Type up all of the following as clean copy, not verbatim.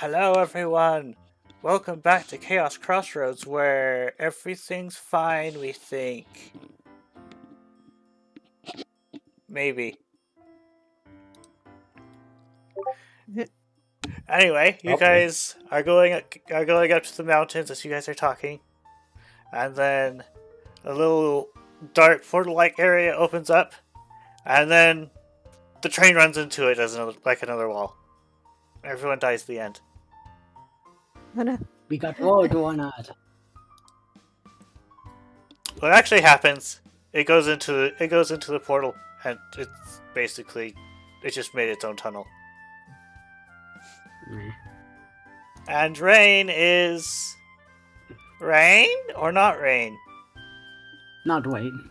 Hello everyone! Welcome back to Chaos Crossroads where everything's fine, we think. Maybe. Anyway, you guys are going up to the mountains as you guys are talking. And then a little dark portal-like area opens up. And then the train runs into it as another wall. Everyone dies at the end. We got war going on. What actually happens? It goes into the portal, and it's basically it just made its own tunnel. And Rain is Rain or not Rain? Not Rain.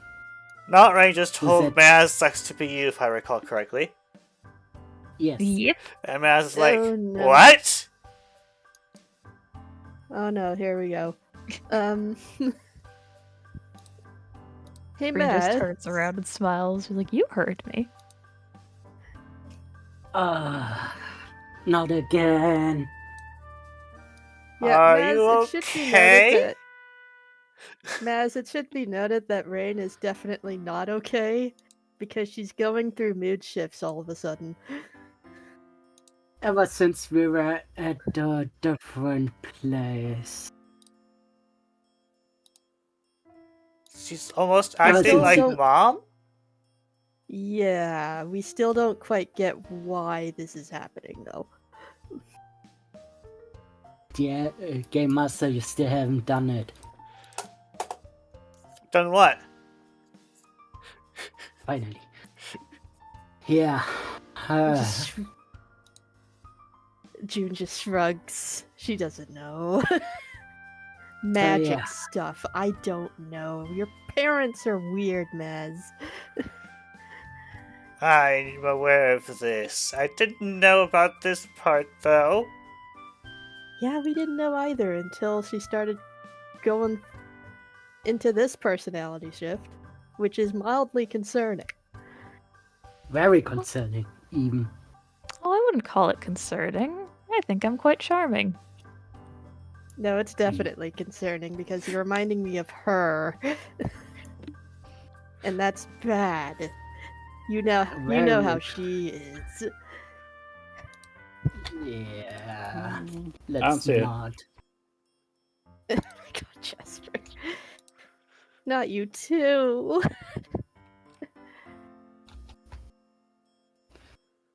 Not Rain. Just told Maz sucks to be you, if I recall correctly. Yes. Yep. And Maz is like, no. what? Oh no, here we go. Hey, Bree just Matt. turns around and smiles. She's like, "You heard me." Not again. Yeah, Are Maz, you it should be okay? noted Maz, it should be noted that Rain is definitely not okay because she's going through mood shifts all of a sudden. Ever since we were at a different place. She's almost acting like so- mom? Yeah, we still don't quite get why this is happening though. Yeah, Game Master, you still haven't done it. Done what? Finally. Yeah. June just shrugs. She doesn't know. Magic yeah. stuff. I don't know. Your parents are weird, Maz. I'm aware of this. I didn't know about this part, though. Yeah, we didn't know either until she started going into this personality shift, which is mildly concerning. Very concerning, even. Oh, I wouldn't call it concerning. I think I'm quite charming. No, it's definitely concerning because you're reminding me of her. And that's bad. You know how she is. Yeah. I don't Let's see it. not. Oh my god, Chester. Not you too.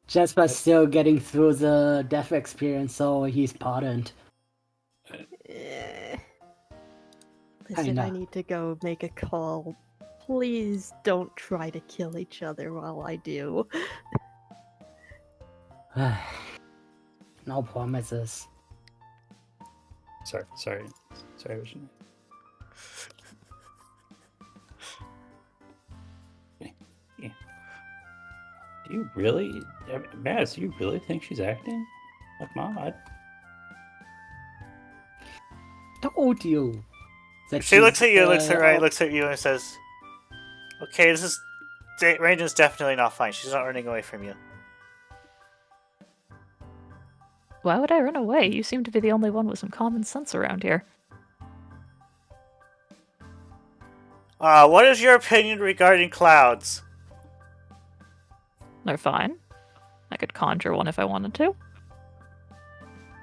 Jasper's still getting through the death experience, so he's pardoned. Eh. Listen, I know. need to go make a call. Please don't try to kill each other while I do. No promises. Sorry, Vision. Yeah. Do you really, Maz? Do you really think she's acting like mom? Told you. That She looks at you, she's, looks at Rain, looks at you, and says, "Okay, Rain is definitely not fine. She's not running away from you." Why would I run away? You seem to be the only one with some common sense around here. What is your opinion regarding clouds? They're fine. I could conjure one if I wanted to.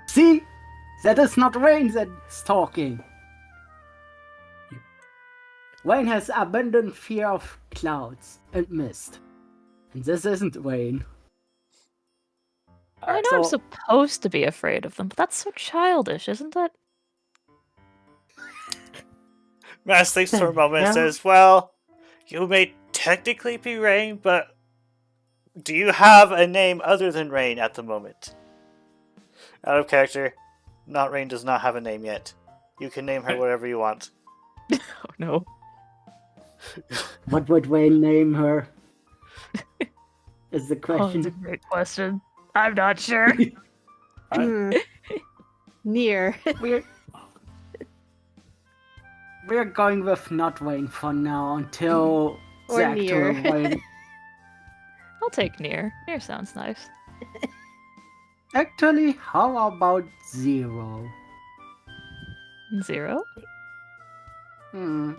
See? That is not Rain that's talking. Rain has abundant fear of clouds and mist. And this isn't Rain. I know I'm supposed to be afraid of them, but that's so childish, isn't it? Maz thinks for a moment and Yeah. says, "Well, you may technically be Rain, but do you have a name other than Rain at the moment?" Out of character, not Rain does not have a name yet. You can name her whatever you want. Oh no. What would Rain name her? Is the Oh, question. that's a great question. I'm not sure. Hmm. Near. We're going with not Rain for now until Or the actual near. Rain. I'll take Near. Near sounds nice. Actually, how about 0? 0? Hmm.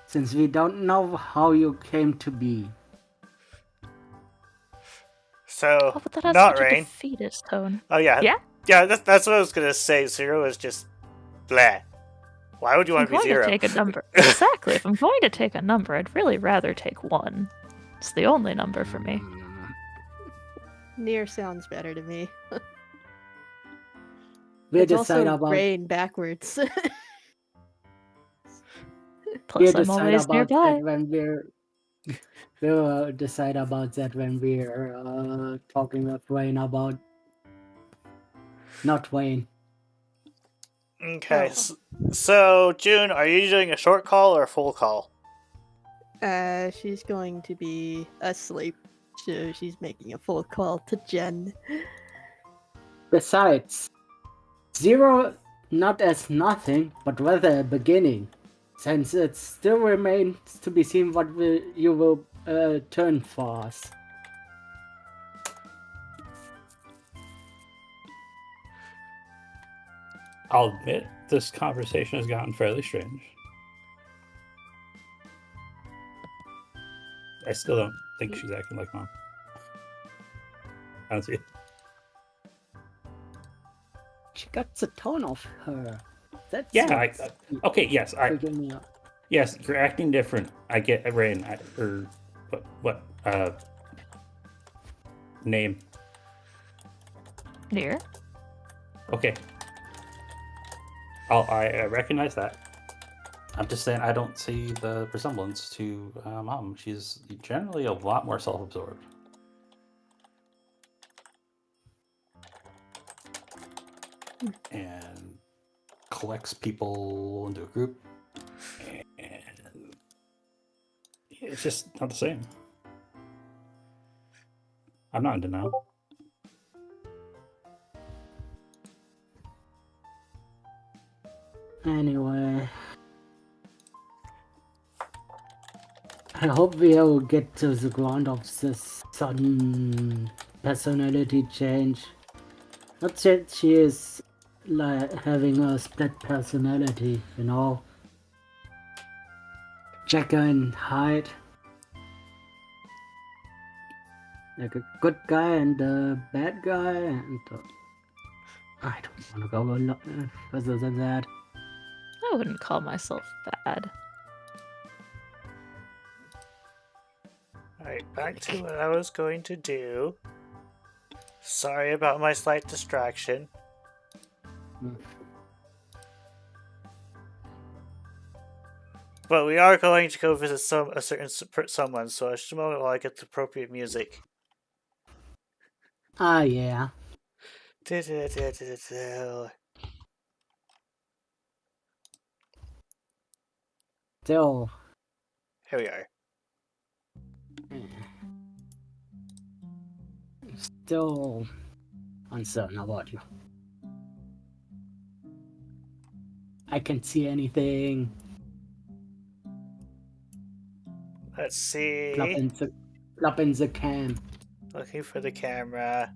Since we don't know how you came to be. So, Oh, but that has not such a Rain. defeatist tone. Oh, yeah. Yeah? Yeah, that's what I was going to say. 0 is just blah. Why would you If I'm want to be going 0? to take a number. Exactly. If I'm going to take a number, I'd really rather take 1. It's the only number for me. Near sounds better to me. We'll It's decide also about rain backwards. Plus, I'm always nearby. that when we'll decide about that when we're talking with Wayne about not Wayne. Okay, Oh. so June, are you doing a short call or a full call? She's going to be asleep, so she's making a full call to Jen. Besides, 0 not as nothing, but rather a beginning, since it still remains to be seen what you will turn for us. I'll admit, this conversation has gotten fairly strange. I still don't think she's acting like Mom. I don't see it. She got the tone of her. That's Yeah, what's okay, yes, freaking me out. yes, you're acting different. I get Rain, name. Near? Okay. I recognize that. I'm just saying I don't see the resemblance to Mom. She's generally a lot more self-absorbed. And collects people into a group. And it's just not the same. I'm not in denial. Anyway, I hope we'll get to the ground of this sudden personality change. Not that she is like having a split personality, you know. Jekyll and Hyde. Like a good guy and a bad guy, and I don't want to go a lot further than that. I wouldn't call myself bad. Alright, back to what I was going to do. Sorry about my slight distraction. But we are going to go visit a certain someone, so just a moment while I get the appropriate music. Ah, yeah. Still, Here we are. still uncertain about you. I can't see anything. Let's see. Plop in the cam. Looking for the camera.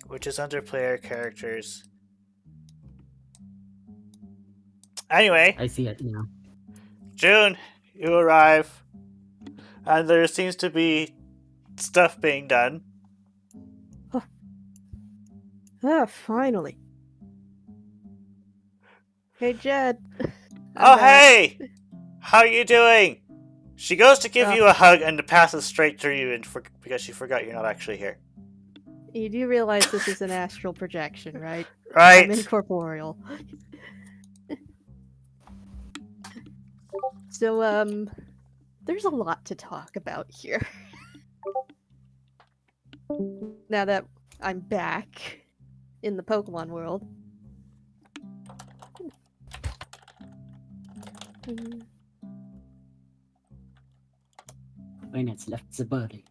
Which is under player characters. Anyway, I see it now. June, you arrive. And there seems to be stuff being done. Ah, finally. Hey, Jed. Oh, I'm back. hey! How you doing? She goes to give Oh. you a hug and passes straight through you because she forgot you're not actually here. You do realize this is an astral projection, right? Right. I'm incorporeal. So, there's a lot to talk about here. Now that I'm back in the Pokemon world. When it's left the body.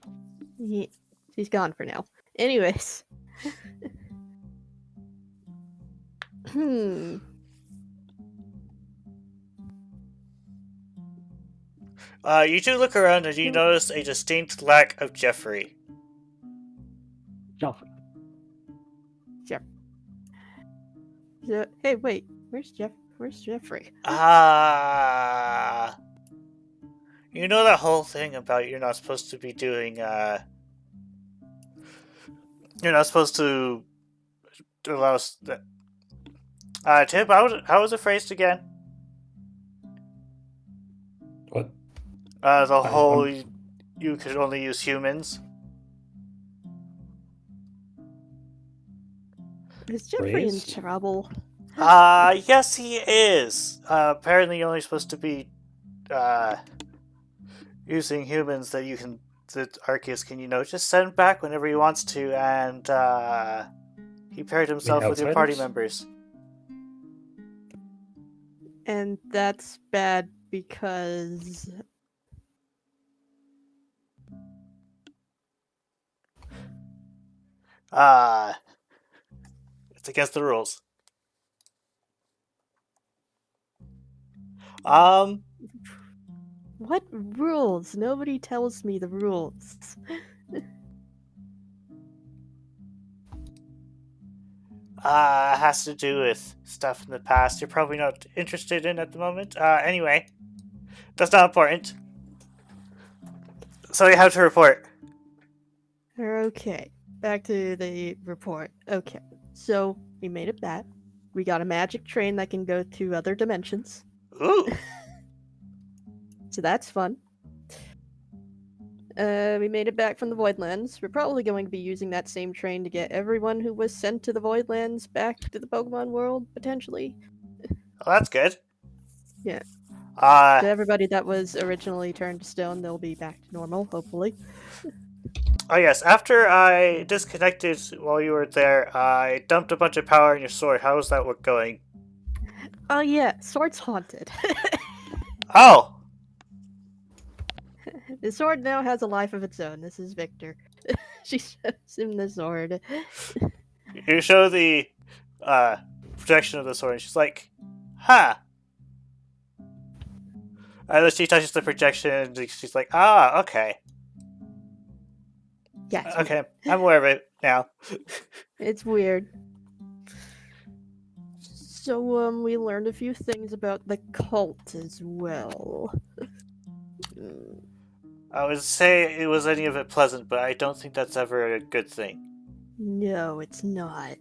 Yeah, she's gone for now. Anyways. You do look around and you notice a distinct lack of Jeffrey. Joffrey. Hey, wait. Where's Jeffrey? You know that whole thing about you're not supposed to be doing, you're not supposed to allow us... Tip, how was it phrased again? What? The whole... You could only use humans. Is Jeffrey in Raised? trouble? Yes he is. Apparently you're only supposed to be, using humans that Arceus can, just send back whenever he wants to, and, he paired himself with your party outsiders? members. And that's bad because... It's against the rules. What rules? Nobody tells me the rules. Has to do with stuff in the past you're probably not interested in at the moment. Anyway, that's not important. So you have to report. Okay, back to the report. Okay, so we made it back. We got a magic train that can go to other dimensions. Ooh. So that's fun. We made it back from the Voidlands. We're probably going to be using that same train to get everyone who was sent to the Voidlands back to the Pokemon world, potentially. Well, that's good. Yeah. Uh, To everybody that was originally turned to stone, they'll be back to normal, hopefully. oh yes, after I disconnected while you were there, I dumped a bunch of power in your sword. How was that work going? Oh yeah, Sword's haunted. Oh! The sword now has a life of its own. This is Victor. She shows him the sword. You show the, projection of the sword, and she's like, huh. And then she touches the projection, and she's like, ah, okay. Yeah, it's Okay, I'm aware of it now. It's weird. So, we learned a few things about the cult as well. I would say it was any of it pleasant, but I don't think that's ever a good thing. No, it's not.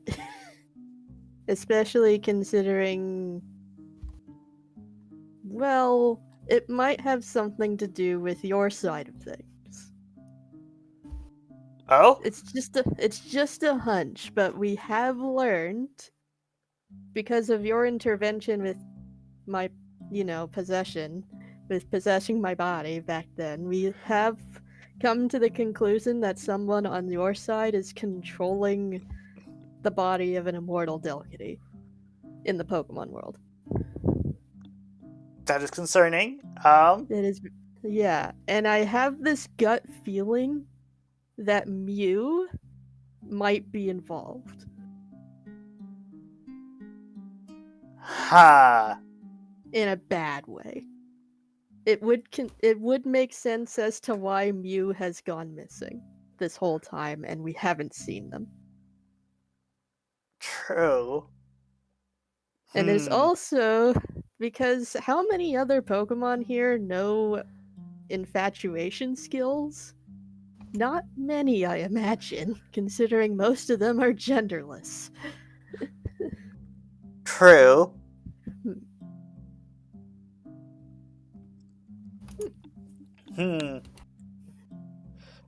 Especially considering... Well, it might have something to do with your side of things. Oh? It's just a hunch, but we have learned, because of your intervention with my, possession, with possessing my body back then, we have come to the conclusion that someone on your side is controlling the body of an immortal deity in the Pokemon world. That is concerning. It is, yeah, and I have this gut feeling that Mew might be involved. Ha. In a bad way. It would make sense as to why Mew has gone missing this whole time and we haven't seen them. True. And there's also, because how many other Pokemon here know infatuation skills? Not many, I imagine, considering most of them are genderless. True.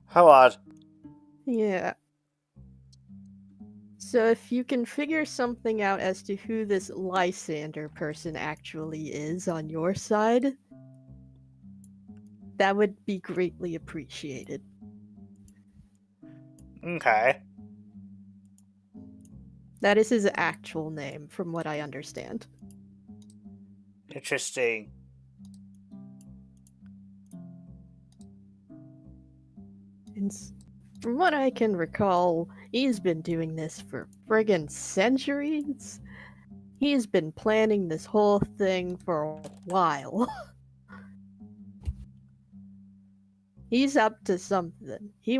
How odd. Yeah. So if you can figure something out as to who this Lysander person actually is on your side, that would be greatly appreciated. Okay. That is his actual name, from what I understand. Interesting. And from what I can recall, he's been doing this for friggin' centuries. He's been planning this whole thing for a while. He's up to something. He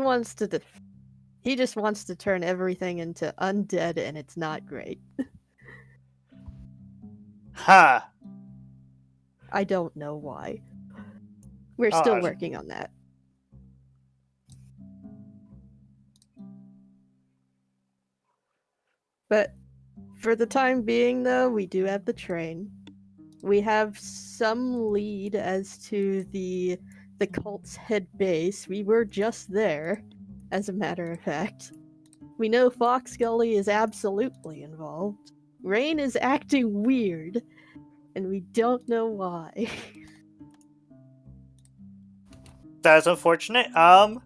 just wants to turn everything into undead, and it's not great. Huh. I don't know why. We're still Oh, working on that. But for the time being, though, we do have the train. We have some lead as to the cult's head base. We were just there, as a matter of fact. We know Fox Gully is absolutely involved. Rain is acting weird, and we don't know why. that's unfortunate. I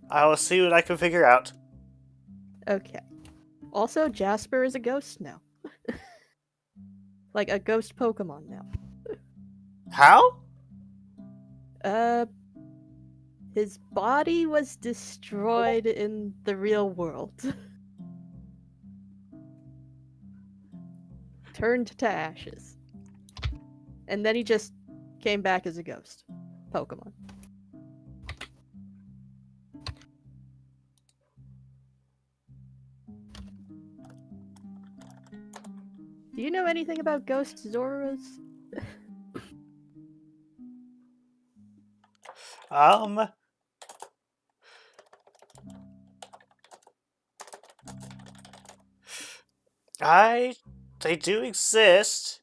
will see what I can figure out. Okay. Also, Jasper is a ghost now. Like a ghost Pokemon now. How? His body was destroyed in the real world. Turned to ashes. And then he just came back as a ghost Pokemon. Do you know anything about ghost Zoras? They do exist.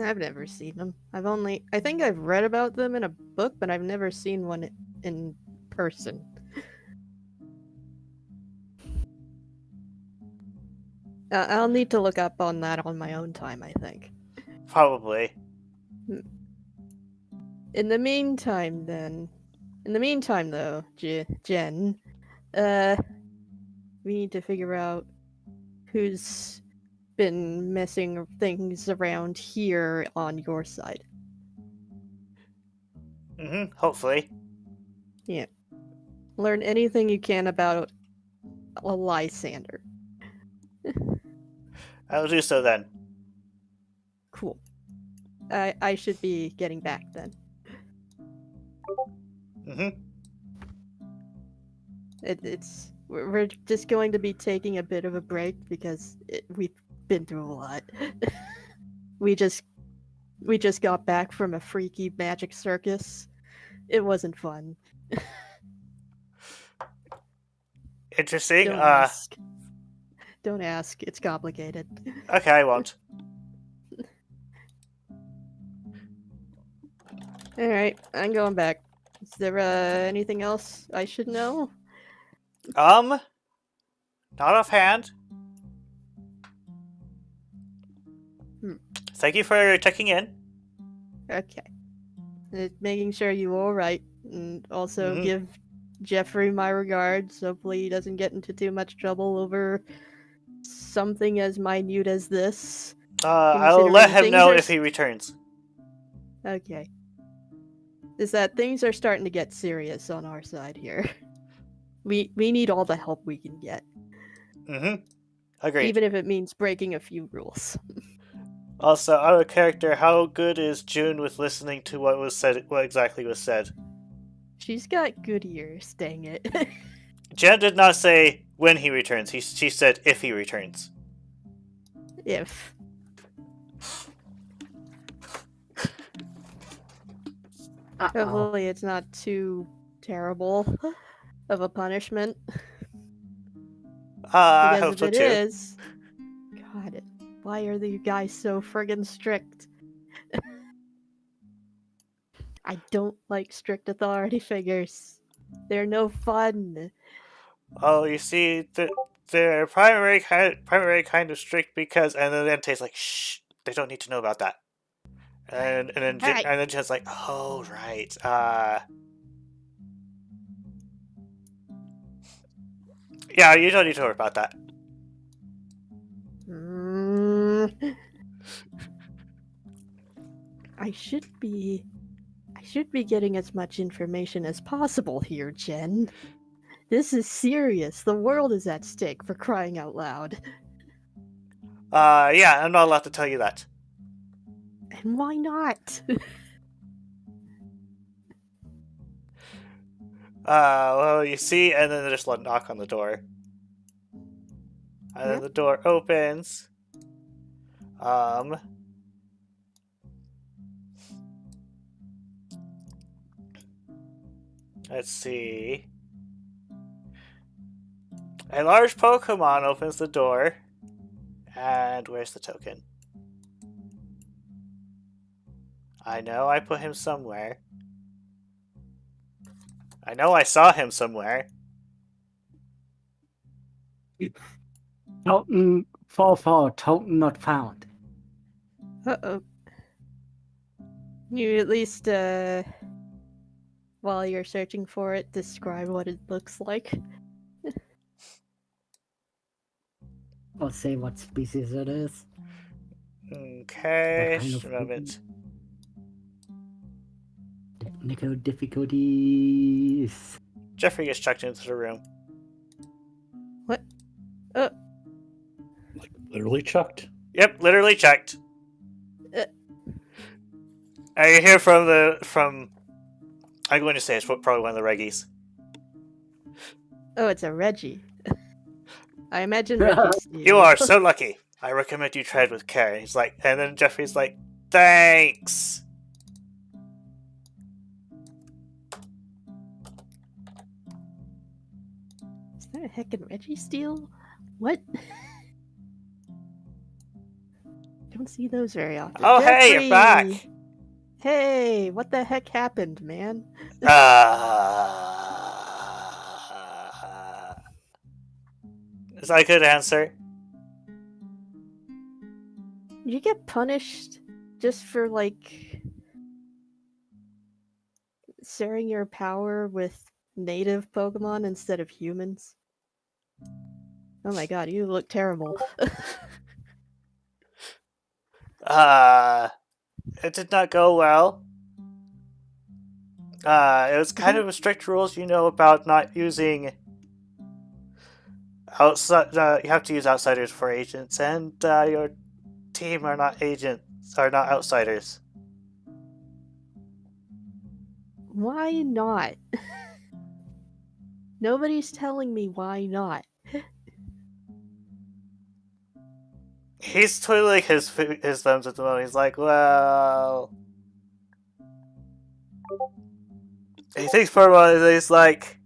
I've never seen them. I think I've read about them in a book, but I've never seen one in person. I'll need to look up on that on my own time, I think. Probably. In the meantime, though, Jen, we need to figure out who's been messing things around here on your side. Hopefully. Yeah. Learn anything you can about a Lysander. I will do so then. Cool. I should be getting back then. We're just going to be taking a bit of a break because we've been through a lot. we just got back from a freaky magic circus. It wasn't fun. Interesting. Don't ask. It's complicated. Okay, I won't. Alright, I'm going back. Is there anything else I should know? Not offhand. Thank you for checking in. Okay. Making sure you're alright. And also give Jeffrey my regards. Hopefully he doesn't get into too much trouble over something as minute as this. I'll let him know if he returns. Okay. Is that things are starting to get serious on our side here. We need all the help we can get. Agreed. Even if it means breaking a few rules. Also, out of character, how good is June with listening to what was said? What exactly was said? She's got good ears, dang it. Jen did not say when he returns. She said if he returns. If. Hopefully it's not too terrible of a punishment. I Because hope if so it too. is, God, why are you guys so friggin' strict? I don't like strict authority figures. They're no fun. Oh, you see, they're primary kind of strict because, and then Ente's like, shh, they don't need to know about that. And then Alright. and then Jen's like, oh right, yeah, you don't need to worry about that. I should be getting as much information as possible here, Jen. This is serious. The world is at stake, for crying out loud. Yeah, I'm not allowed to tell you that. And why not? Well, you see, and then there's a knock on the door. And then the door opens. Let's see. A large Pokemon opens the door. And where's the token? I know I put him somewhere. I know I saw him somewhere. Token 4 token not found. Uh-oh. You at least, while you're searching for it, describe what it looks like. I'll say what species it is. Okay, What kind just of a moment. Technical difficulties. Jeffrey gets chucked into the room. What? Like, literally chucked. Yep, literally checked. Uh. I hear from. I'm going to say it's probably one of the Reggies. Oh, it's a Reggie. I imagine Reggie's You are so lucky. I recommend you tread with care. And he's like, and then Jeffrey's like, thanks. Is that a heckin' Reggie steal? What? Don't see those very often. Oh, hey, you're back. Jeffrey! Hey, what the heck happened, man? Is that a good answer? Did you get punished just for, like, sharing your power with native Pokemon instead of humans? Oh my god, you look terrible. It did not go well. It was kind of a strict rules, about not using outside. You have to use outsiders for agents, and your team are not outsiders. Why not? Nobody's telling me why not. He's twiddling his thumbs at the moment. He's like, well, he thinks for a while. He's like,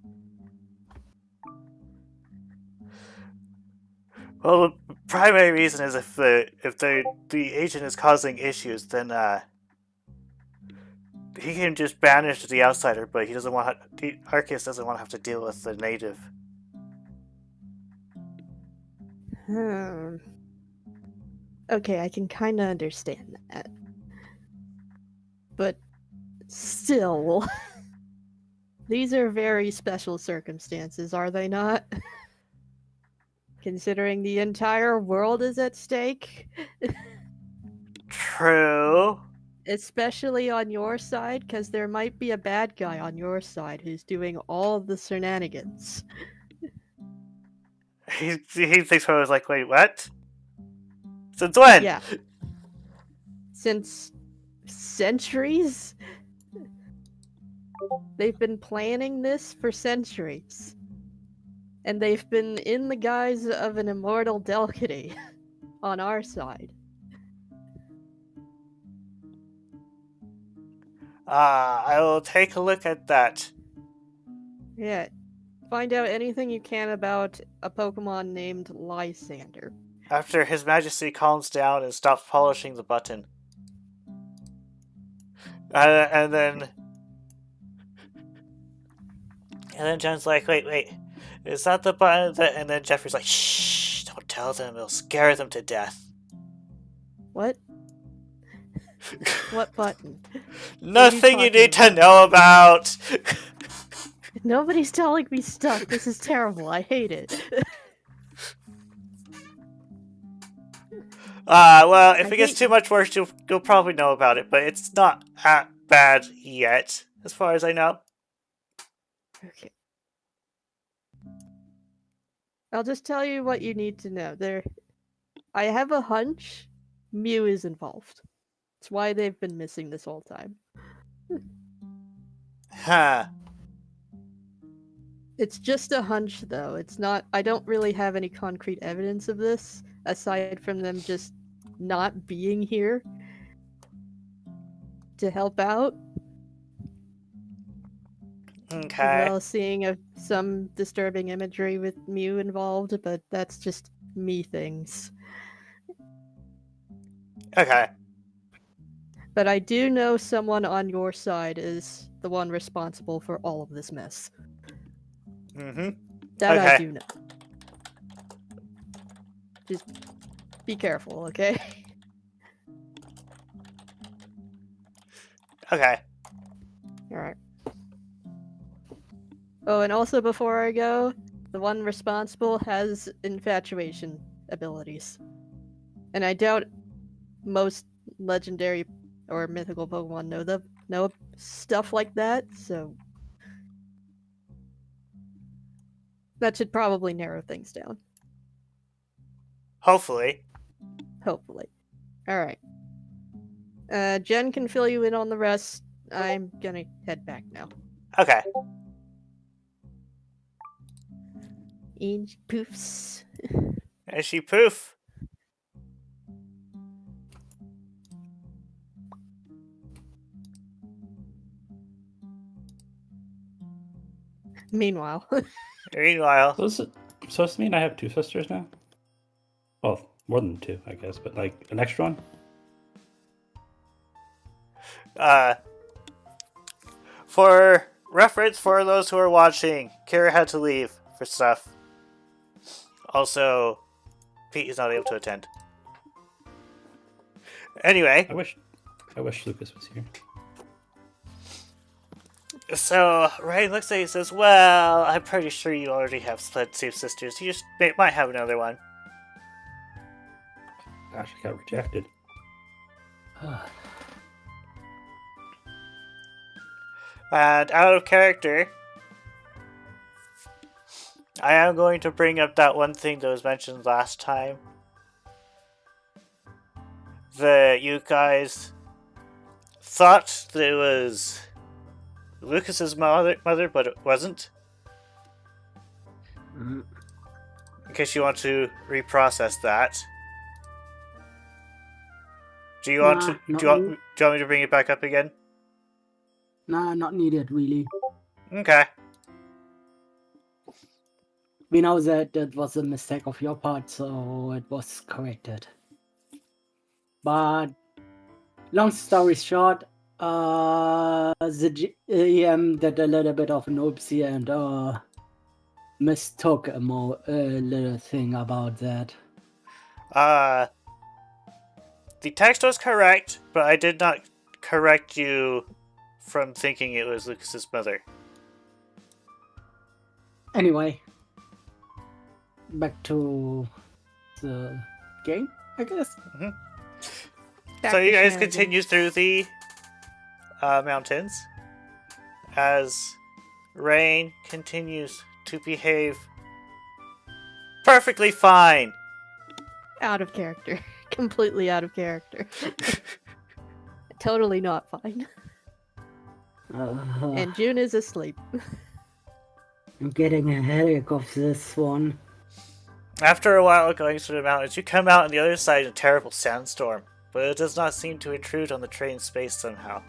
well, the primary reason is if the agent is causing issues, then he can just banish the outsider, but he doesn't want Arceus doesn't want to have to deal with the native. Okay, I can kind of understand that. But still, these are very special circumstances, are they not? Considering the entire world is at stake. True. Especially on your side, because there might be a bad guy on your side who's doing all the shenanigans. He thinks for a while, like, wait, what? Since when? Yeah. Since centuries? They've been planning this for centuries. And they've been in the guise of an immortal Delcity on our side. I will take a look at that. Yeah. Find out anything you can about a Pokemon named Lysander. After His Majesty calms down and stops polishing the button. And then John's like, wait. Is that the button that... And then Jeffrey's like, shh, don't tell them. It'll scare them to death. What? What button? Nothing you need to know about. Nobody's telling me stuff. This is terrible. I hate it. Well, if it gets too much worse, you'll probably know about it, but it's not that bad yet, as far as I know. Okay. I'll just tell you what you need to know. I have a hunch Mew is involved. It's why they've been missing this whole time. Huh. It's just a hunch, though. It's not. I don't really have any concrete evidence of this, aside from them just not being here to help out. As Okay. well as seeing some disturbing imagery with Mew involved, but that's just me things. Okay. But I do know someone on your side is the one responsible for all of this mess. Mm-hmm. That I Okay. do know. Just be careful, okay? Okay. Alright. Oh, and also before I go, the one responsible has infatuation abilities. And I doubt most legendary or mythical Pokemon know stuff like that, so that should probably narrow things down. Hopefully. Hopefully. Alright. Jen can fill you in on the rest. I'm gonna head back now. Okay. In she poofs. And she poof. Meanwhile. Meanwhile, So does it mean I have 2 sisters now? Well, more than 2, I guess, but like an extra one? for reference for those who are watching, Kira had to leave for stuff. Also, Pete is not able to attend. Anyway, I wish Lucas was here. so Ryan looks at you and says, "Well, I'm pretty sure you already have split 2 sisters. You just might have another one." Gosh, I got rejected. And out of character, I am going to bring up that one thing that was mentioned last time. That you guys thought that it was Lucas's mother, but it wasn't. In case you want to reprocess that. Do you want me to bring it back up again? Nah, not needed, really. Okay. We know that it was a mistake of your part, so it was corrected. But, long story short, the GM did a little bit of an oopsie and mistook a little thing about that. The text was correct, but I did not correct you from thinking it was Lucas's mother. Anyway, back to the game, I guess. So you guys continue through the mountains as Rain continues to behave perfectly fine. Out of character. Completely out of character. Totally not fine. And June is asleep. I'm getting a headache of this one. After a while going through the mountains, you come out on the other side in a terrible sandstorm, but it does not seem to intrude on the train space somehow.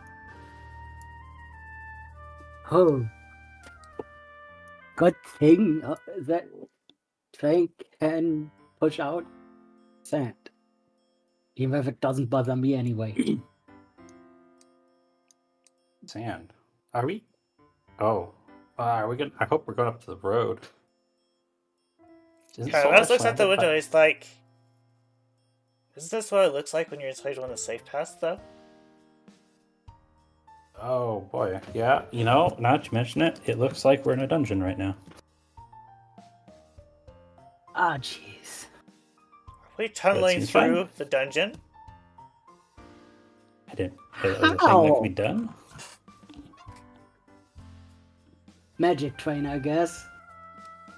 Oh. Good thing that train can push out sand. Even if it doesn't bother me anyway. Sand. Are we? Oh. Are we good? I hope we're going up to the road. Carlos looks out the window and he's like, "Isn't this what it looks like when you're inside one of the safe paths, though?" Oh boy. Yeah, you know, now that you mention it, it looks like we're in a dungeon right now. Ah, jeez. Are we tunneling seems through fine. the dungeon? I didn't. Is there a thing that can be done? Magic train, I guess.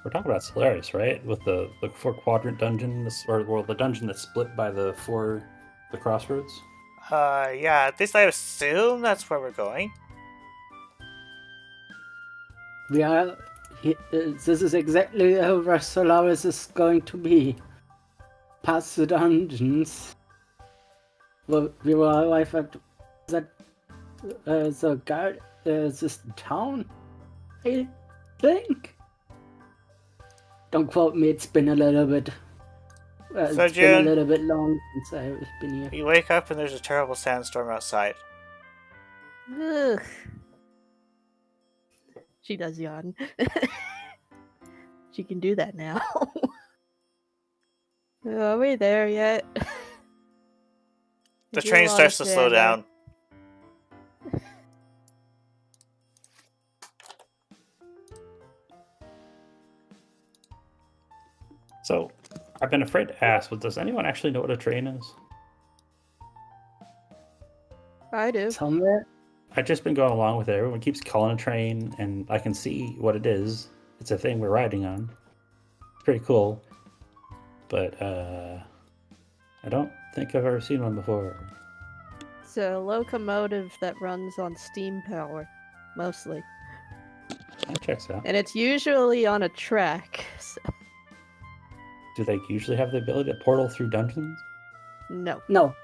We're talking about Solaris, right? With the 4-quadrant dungeon, or the dungeon that's split by the crossroads. Yeah, at least I assume that's where we're going. We are This is exactly where Solaris is going to be. Past the dungeons. We will arrive at that the guard this town. I think. Don't quote me. It's been a little bit. So, it's been a June, little bit long since I've been here. you wake up and there's a terrible sandstorm outside. Ugh. She does yawn. She can do that now. Are we there yet? The I do a train lot starts of to slow standing. down. So, I've been afraid to ask, but does anyone actually know what a train is? I do. Somewhere. I've just been going along with it. Everyone keeps calling a train, and I can see what it is. It's a thing we're riding on. It's pretty cool. But, I don't think I've ever seen one before. It's a locomotive that runs on steam power, mostly. That checks out. And it's usually on a track. So... Do they usually have the ability to portal through dungeons? No. No.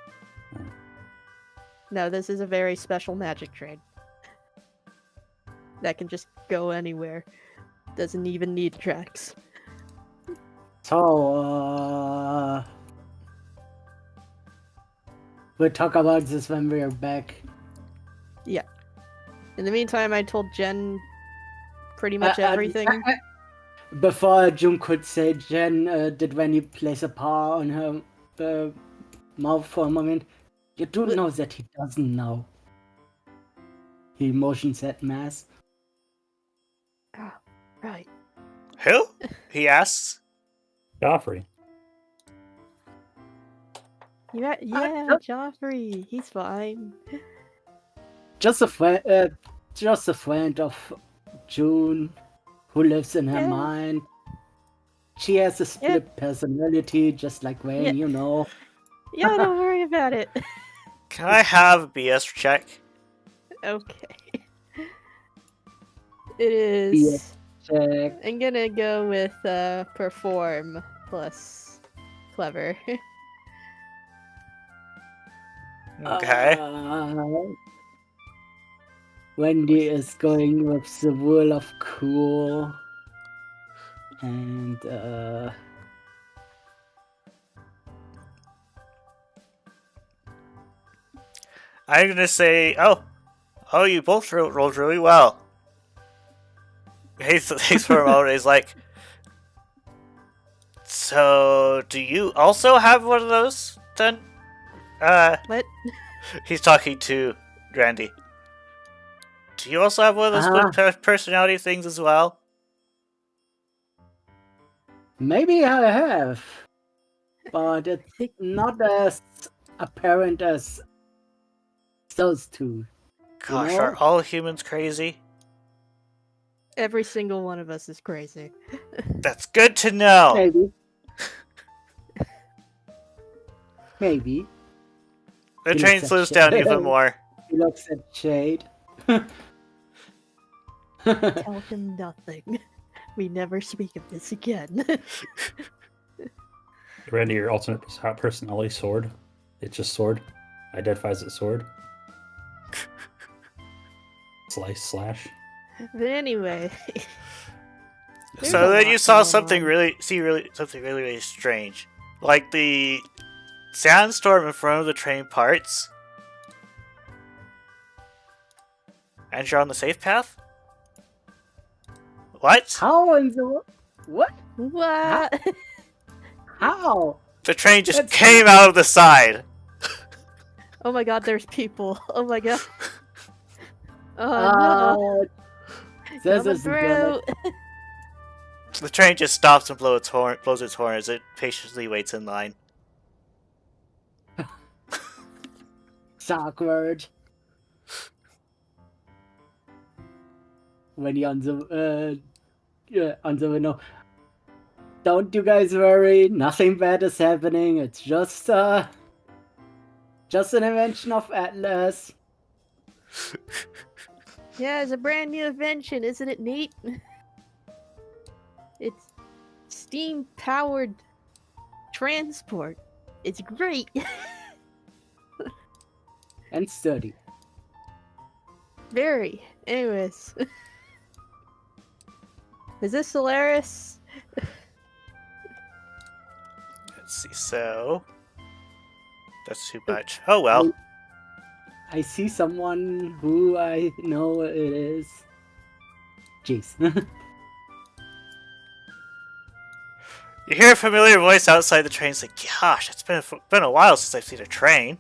No, this is a very special magic train. That can just go anywhere. Doesn't even need tracks. So, we'll talk about this when we're back. In the meantime, I told Jen pretty much everything. Before June could say, Jen did Wendy place a paw on her mouth for a moment. You do know that he doesn't know. He motions at Mass. Oh, right. Who? He asks. Joffrey. Yeah, Joffrey. He's fine. Just a friend of June, who lives in her Yeah. mind. She has a split personality, just like Wayne, Yeah. you know. Yeah, don't worry about it. Can I have a BS check? Okay. It is. Check. I'm gonna go with perform plus clever. Okay. Wendy is going with the rule of cool. And I'm gonna say, oh, you both rolled really well. He's for a moment. He's like, so do you also have one of those then? What? He's talking to Randy. Do you also have one of those split personality things as well? maybe I have. But it's not as apparent as those two. Gosh, know? are all humans crazy? Every single one of us is crazy. That's good to know. Maybe. Maybe. The He train looks at slows down Shade. even more. He looks at Shade. Tell him nothing. We never speak of this again. Randy, your alternate personality sword. It's just sword. Identifies as sword. Slice slash. But anyway. There's So a then lot you saw going something on. really strange. Like the sandstorm in front of the train parts. And you're on the safe path? What? How in the what? What? How? The train just That's- came out of the side. Oh my god, there's people. Oh my god. Oh This no. is Coming good. through. The train just stops and blows its horn as it patiently waits in line. Awkward. When you're on the window. Don't you guys worry, nothing bad is happening. It's just an invention of Atlas. Yeah, it's a brand new invention, isn't it neat? steam-powered transport. It's great. And sturdy. Very. Anyways. Is this Solaris? Let's see. So that's too much. Oh well. I see someone who I know it is. Jeez. You hear a familiar voice outside the train. It's like, gosh, it's been a while since I've seen a train.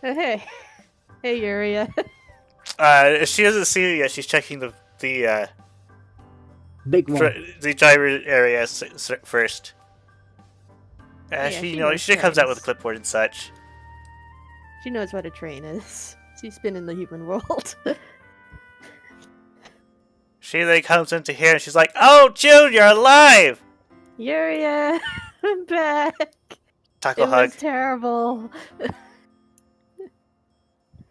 Hey. Hey, Yuria. She doesn't see it yet. She's checking the Big one. the driver area first. Yeah, she she knows. knows She comes out with a trains. clipboard and such. She knows what a train is. She's been in the human world. She then comes into here and she's like, "Oh, June, you're alive!" Yuria, I'm back. Taco It hug. was terrible.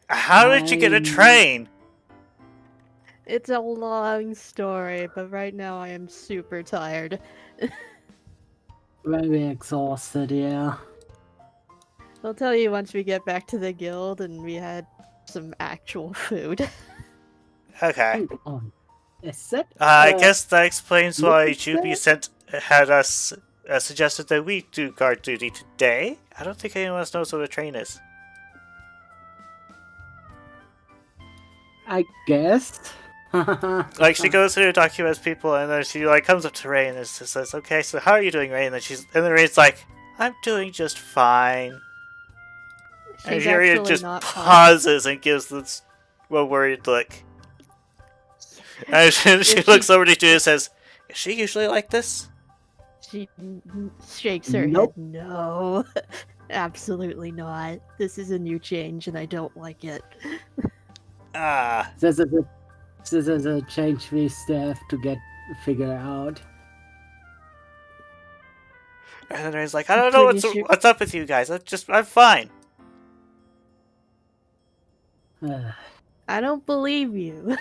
How did you get a train? It's a long story, but right now I am super tired. Very exhausted, yeah. I'll tell you once we get back to the guild and we had some actual food. Okay. Hang on. Is that, I guess that explains why look at Juby had us suggested that we do guard duty today. I don't think anyone else knows what a train is. I guess. Like, she goes through the documents, people, and then she like comes up to Ray and just says, "Okay, so how are you doing, Ray?" And then Ray's like, "I'm doing just fine." And She's Yuria actually just not fine. pauses and gives this a worried look. And she looks over to you and says, "Is she usually like this?" She shakes her Nope. head. No, absolutely not. This is a new change and I don't like it. Ah, This is a change we still have to get figured out. and then Ray's like, "I don't know Pretty sure- what's up with you guys. I'm fine." I don't believe you.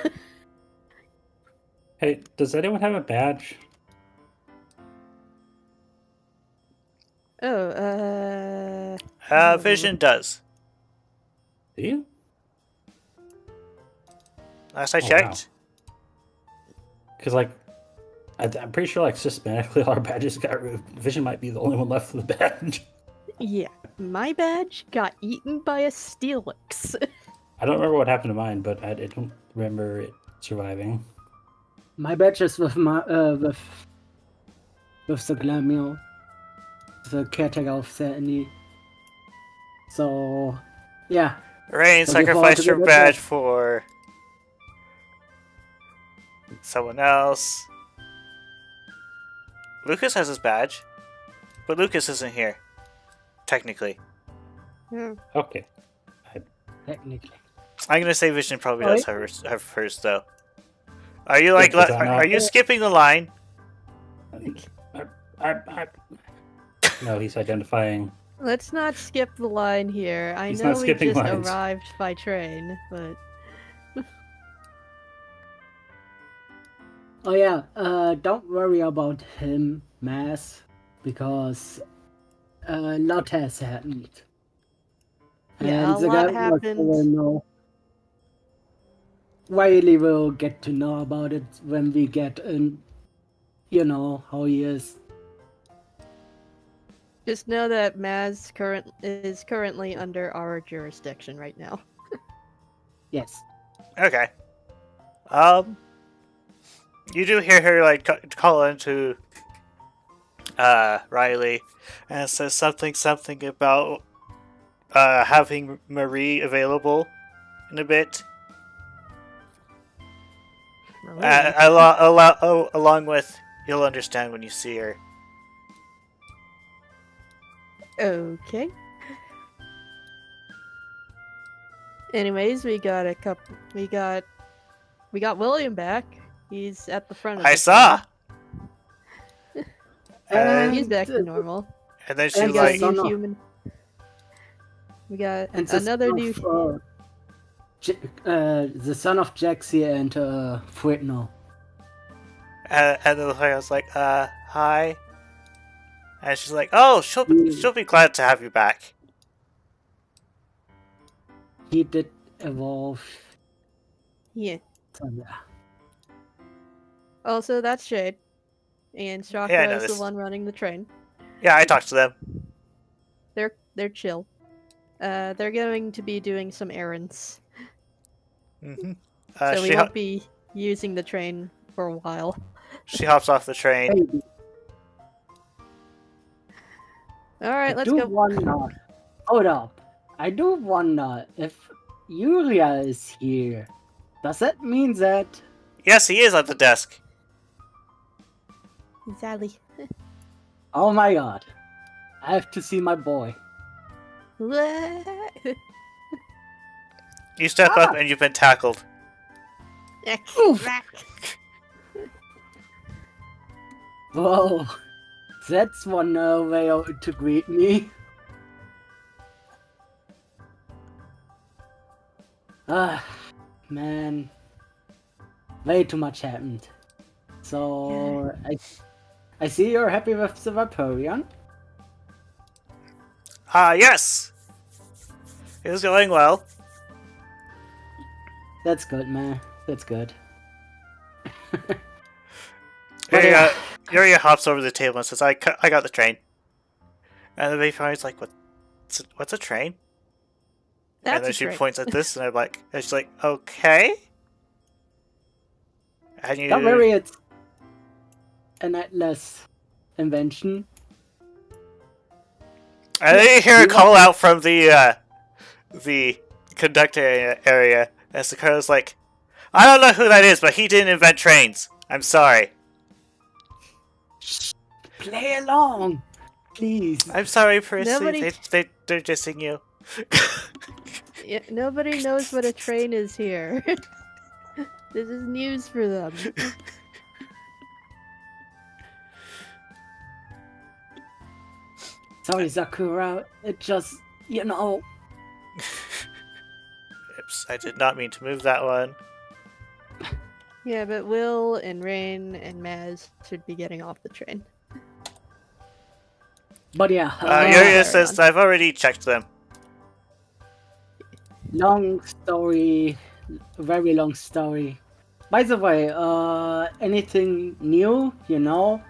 Hey, does anyone have a badge? Vision does. Do you? Last I Oh, wow. checked. Because, like, I'm pretty sure, like, systematically all our badges got removed. Vision might be the only one left with a badge. Yeah, my badge got eaten by a Steelix. I don't remember what happened to mine, but I don't remember it surviving. My badge is with the Glamour, the caretaker of Sandy. So, yeah. Rain Looking forward sacrificed to her the badge badge. for someone else. Lucas has his badge, but Lucas isn't here. Technically. Yeah. Okay. Technically. I'm gonna say Vision probably Oh, does have hers though. Are you like Yeah, 'cause I'm are you not- skipping the line? No, he's identifying. Let's not skip the line here. I He's know not we skipping just lines. arrived by train, but Oh yeah, don't worry about him, Mass, because a lot has happened. Yeah, a the lot guy happened. will know. Riley will get to know about it when we get in. You know how he is. just know that Maz is currently under our jurisdiction right now. Yes. Okay. You do hear her like call into Riley, and it says something about having Marie available in a bit. Along with, you'll understand when you see her. Okay. Anyways, we got William back. He's at the front of I the saw. train. He's back And, to normal. And then she And We got like, a son new of- human. We got and the another son new. of, the son of Jaxie and Fritno. And the lawyer was like, hi. And she's like, oh, she'll be glad to have you back. He did evolve. Yeah. So, yeah. Also, that's Shade. And Yeah, I Chakra is the noticed. one running the train. Yeah, I talked to them. They're chill. They're going to be doing some errands. Mm-hmm. So we won't be using the train for a while. She hops off the train. Hey, Alright, I let's do go. wonder. Hold up. I do wonder if Yuria is here. Does that mean that? Yes, he is at the desk. Exactly. Oh my god. I have to see my boy. You step up and you've been tackled. Whoa. That's one way to greet me. Ah, man. Way too much happened. So, I see you're happy with the Vaporeon. Yes! It was going well. That's good, man. That's good. Yuria hops over the table and says, I got the train. And the Vaporeon's like, what's a train? That's and then a she train. points at this, and she's like, okay. And you... Don't worry, it's an Atlas invention. And then you hear a call out from the conductor area, as the crow's like, I don't know who that is, but he didn't invent trains. I'm sorry. Play along, please. I'm sorry, Percy. Nobody- They're dissing you. Yeah, nobody knows what a train is here. This is news for them. Sorry, Sakura. It just, Oops, I did not mean to move that one. Yeah, but Will and Rain and Maz should be getting off the train. But yeah. Yuria says, I've already checked them. Long story, very long story. By the way, anything new, you know?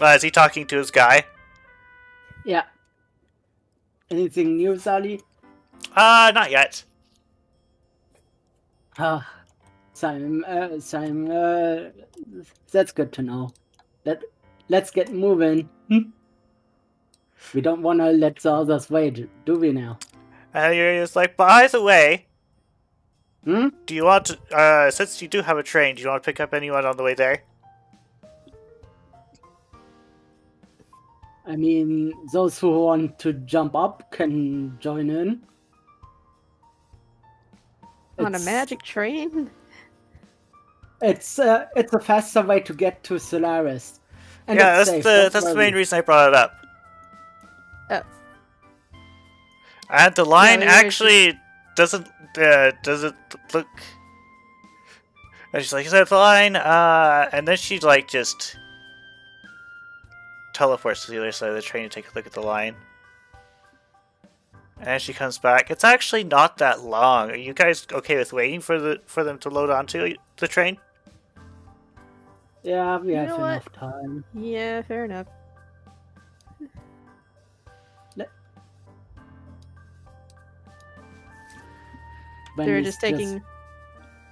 Is he talking to his guy? Yeah. Anything new, Sally? Not yet. Sam, that's good to know. Let's get moving. We don't want to let the others wait, do we now? And Yuria's like, by the way, Hmm? do you want to, since you do have a train, do you want to pick up anyone on the way there? I mean, those who want to jump up can join in. On a It's- magic train? It's a faster way to get to Solaris. And Yeah, it's safe, don't that's the worry. main reason I brought it up. Oh. And the line we were actually doesn't look. And she's like, is that the line? And then she like just teleports to the other side of the train to take a look at the line. And she comes back. It's actually not that long. Are you guys okay with waiting for them to load onto the train? Yeah, we have know what? enough time. Yeah, fair enough. When We're it's just taking...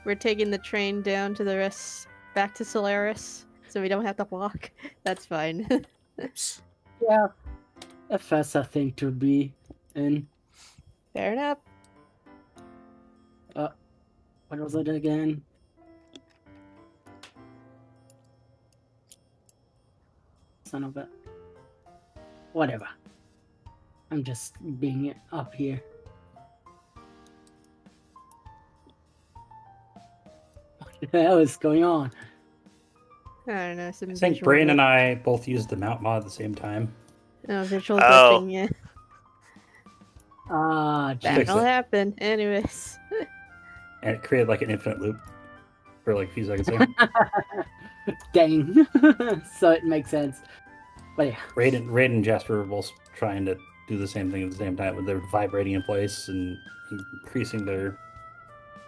We're taking the train down to the rest... Back to Solaris, so we don't have to walk. That's fine. Yeah, a faster thing to be in. Fair enough. What was it again? Son of a... Whatever. I'm just being up here. What the hell is going on? I don't know, some I think visual Brain glitch. and I both used the mount mod at the same time. Oh, visual Oh. glitching, yeah. Ah, Fix That'll it. happen. Anyways. And it created like an infinite loop. for like a few seconds there. Dang. So it makes sense. But yeah. Raid and Jasper were both trying to do the same thing at the same time, with they're vibrating in place and increasing their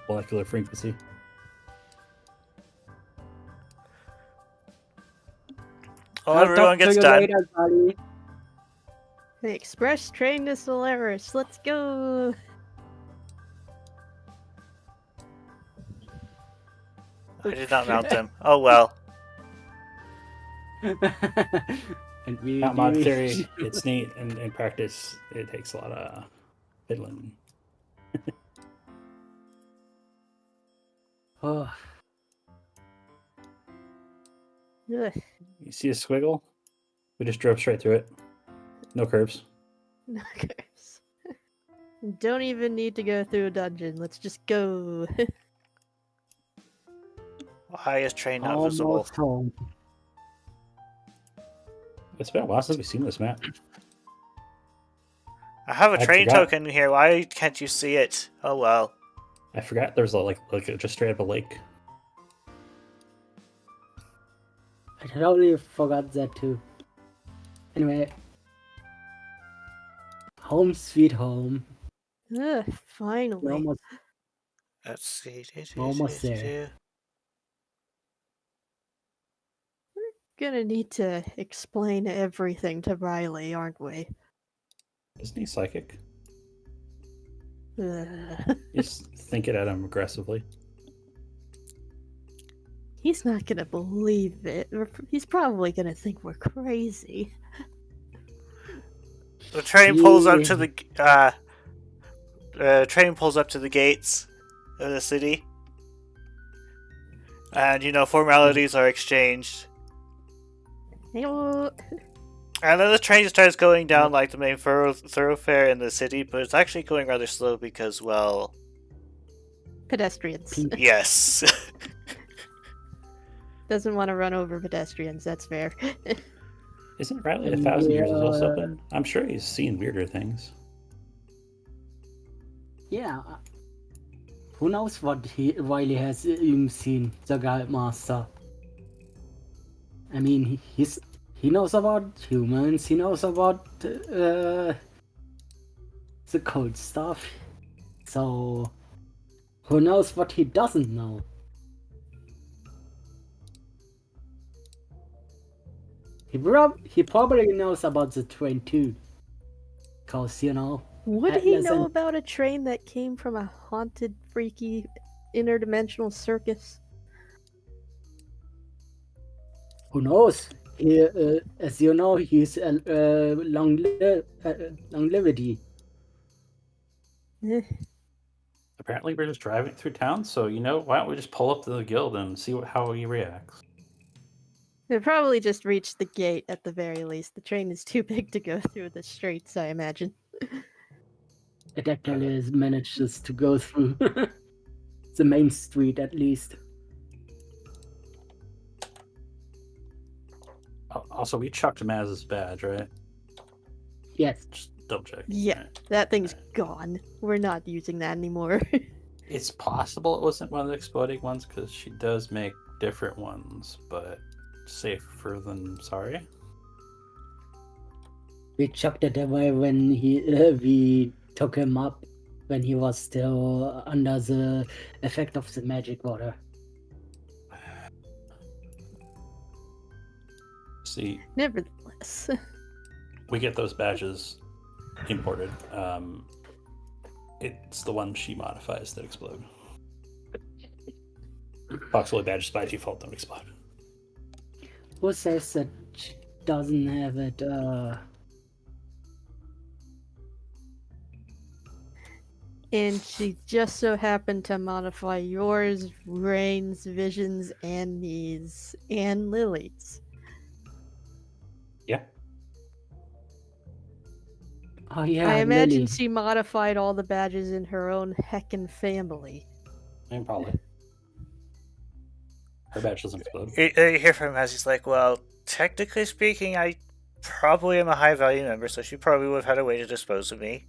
molecular frequency. Well, everyone gets done. Later, buddy. The express train to Solaris. Let's go. I did not mount them. Oh well. And we Not mod theory, it's neat, and in practice, it takes a lot of fiddling. Oh, Ugh. You see a squiggle? We just drove straight through it. No curves. No curse. Don't even need to go through a dungeon. Let's just go. Why is train not visible? almost home. It's been a while since we've seen this map. I have a I train forgot. token here. Why can't you see it? Oh well. I forgot there's like just straight up a lake. I totally forgot that too. Anyway. Home sweet home. Ugh, We're finally. almost Let's see. Almost there. Gonna need to explain everything to Riley, aren't we? Isn't he psychic? Ugh. Just think it at him aggressively. He's not gonna believe it. He's probably gonna think we're crazy. The train pulls up to the train pulls up to the gates of the city, and formalities are exchanged. Hello. And then the train starts going down like the main thoroughfare in the city, but it's actually going rather slow because, well, Pedestrians. yes. Doesn't want to run over pedestrians, that's fair. Isn't Riley 1,000 years as well something? I'm sure he's seen weirder things. Yeah. Who knows what Riley has even seen, the Guide Master. I mean, he knows about humans, he knows about the cold stuff. So, who knows what he doesn't know? He probably knows about the train too. Cause, Would he Atlas know and- about a train that came from a haunted, freaky, interdimensional circus? who knows? As you know, he's longevity. Eh, Apparently, we're just driving through town, so why don't we just pull up to the guild and see how he reacts? They'll probably just reach the gate at the very least. The train is too big to go through the streets, I imagine. It actually manages to go through the main street at least. Also, we chucked Maz's badge, right? Yes. Just double check. Yeah, Right. that thing's gone. We're not using that anymore. It's possible it wasn't one of the exploding ones because she does make different ones, but safer than sorry. We chucked it away when we took him up when he was still under the effect of the magic water. See, Nevertheless. we get those badges imported. It's the one she modifies that explode. Foxhole badges by default don't explode. Who says that she doesn't have it? And she just so happened to modify yours, Rain's, Vision's, and me's, and Lily's. Yeah. Oh yeah, I imagine Lily. she modified all the badges in her own heckin' family. And probably. Her badge doesn't explode. You hear from him as he's like, well, technically speaking, I probably am a high value member, so she probably would have had a way to dispose of me.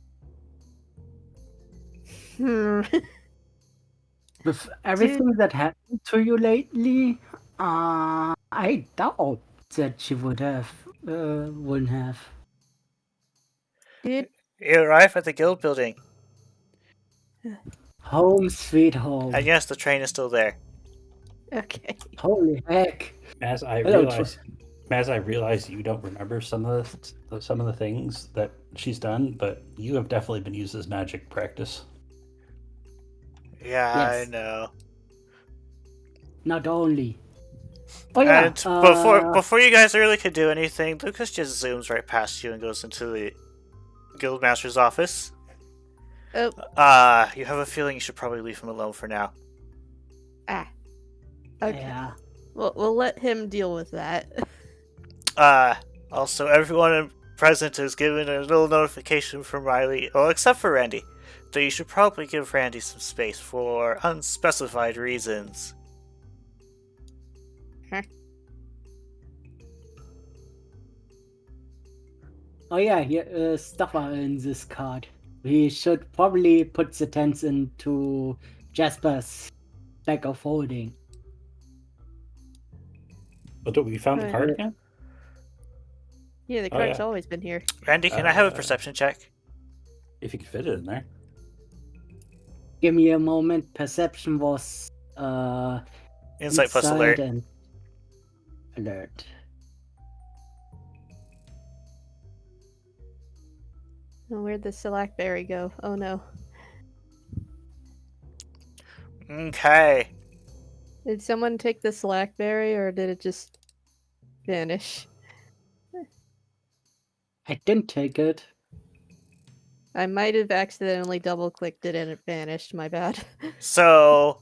With everything that happened to you lately, I doubt that she wouldn't have. Did You arrive at the guild building, Home sweet home. and yes, the train is still there. okay. Holy heck! As I Hello, realize you don't remember some of the things that she's done, but you have definitely been used as magic practice. Yeah, Yes. I know. Not only. Oh yeah. And before you guys really could do anything, Lucas just zooms right past you and goes into the guildmaster's office. Oh. You have a feeling you should probably leave him alone for now. Ah. Okay. Yeah. We'll let him deal with that. Also, everyone present is given a little notification from Riley, well, except for Randy, that you should probably give Randy some space for unspecified reasons. Oh yeah, stuff are in this card. We should probably put the tents into Jasper's bag of holding. But we found the card again? Yeah, the Oh, card's yeah. always been here. Randy, can I have a perception check? If you can fit it in there. Give me a moment. Perception was Insight plus inside alert. and alert. Oh, where'd the Slackberry go? Oh no. Okay. Did someone take the Slackberry or did it just vanish? I didn't take it. I might have accidentally double clicked it and it vanished, my bad. So,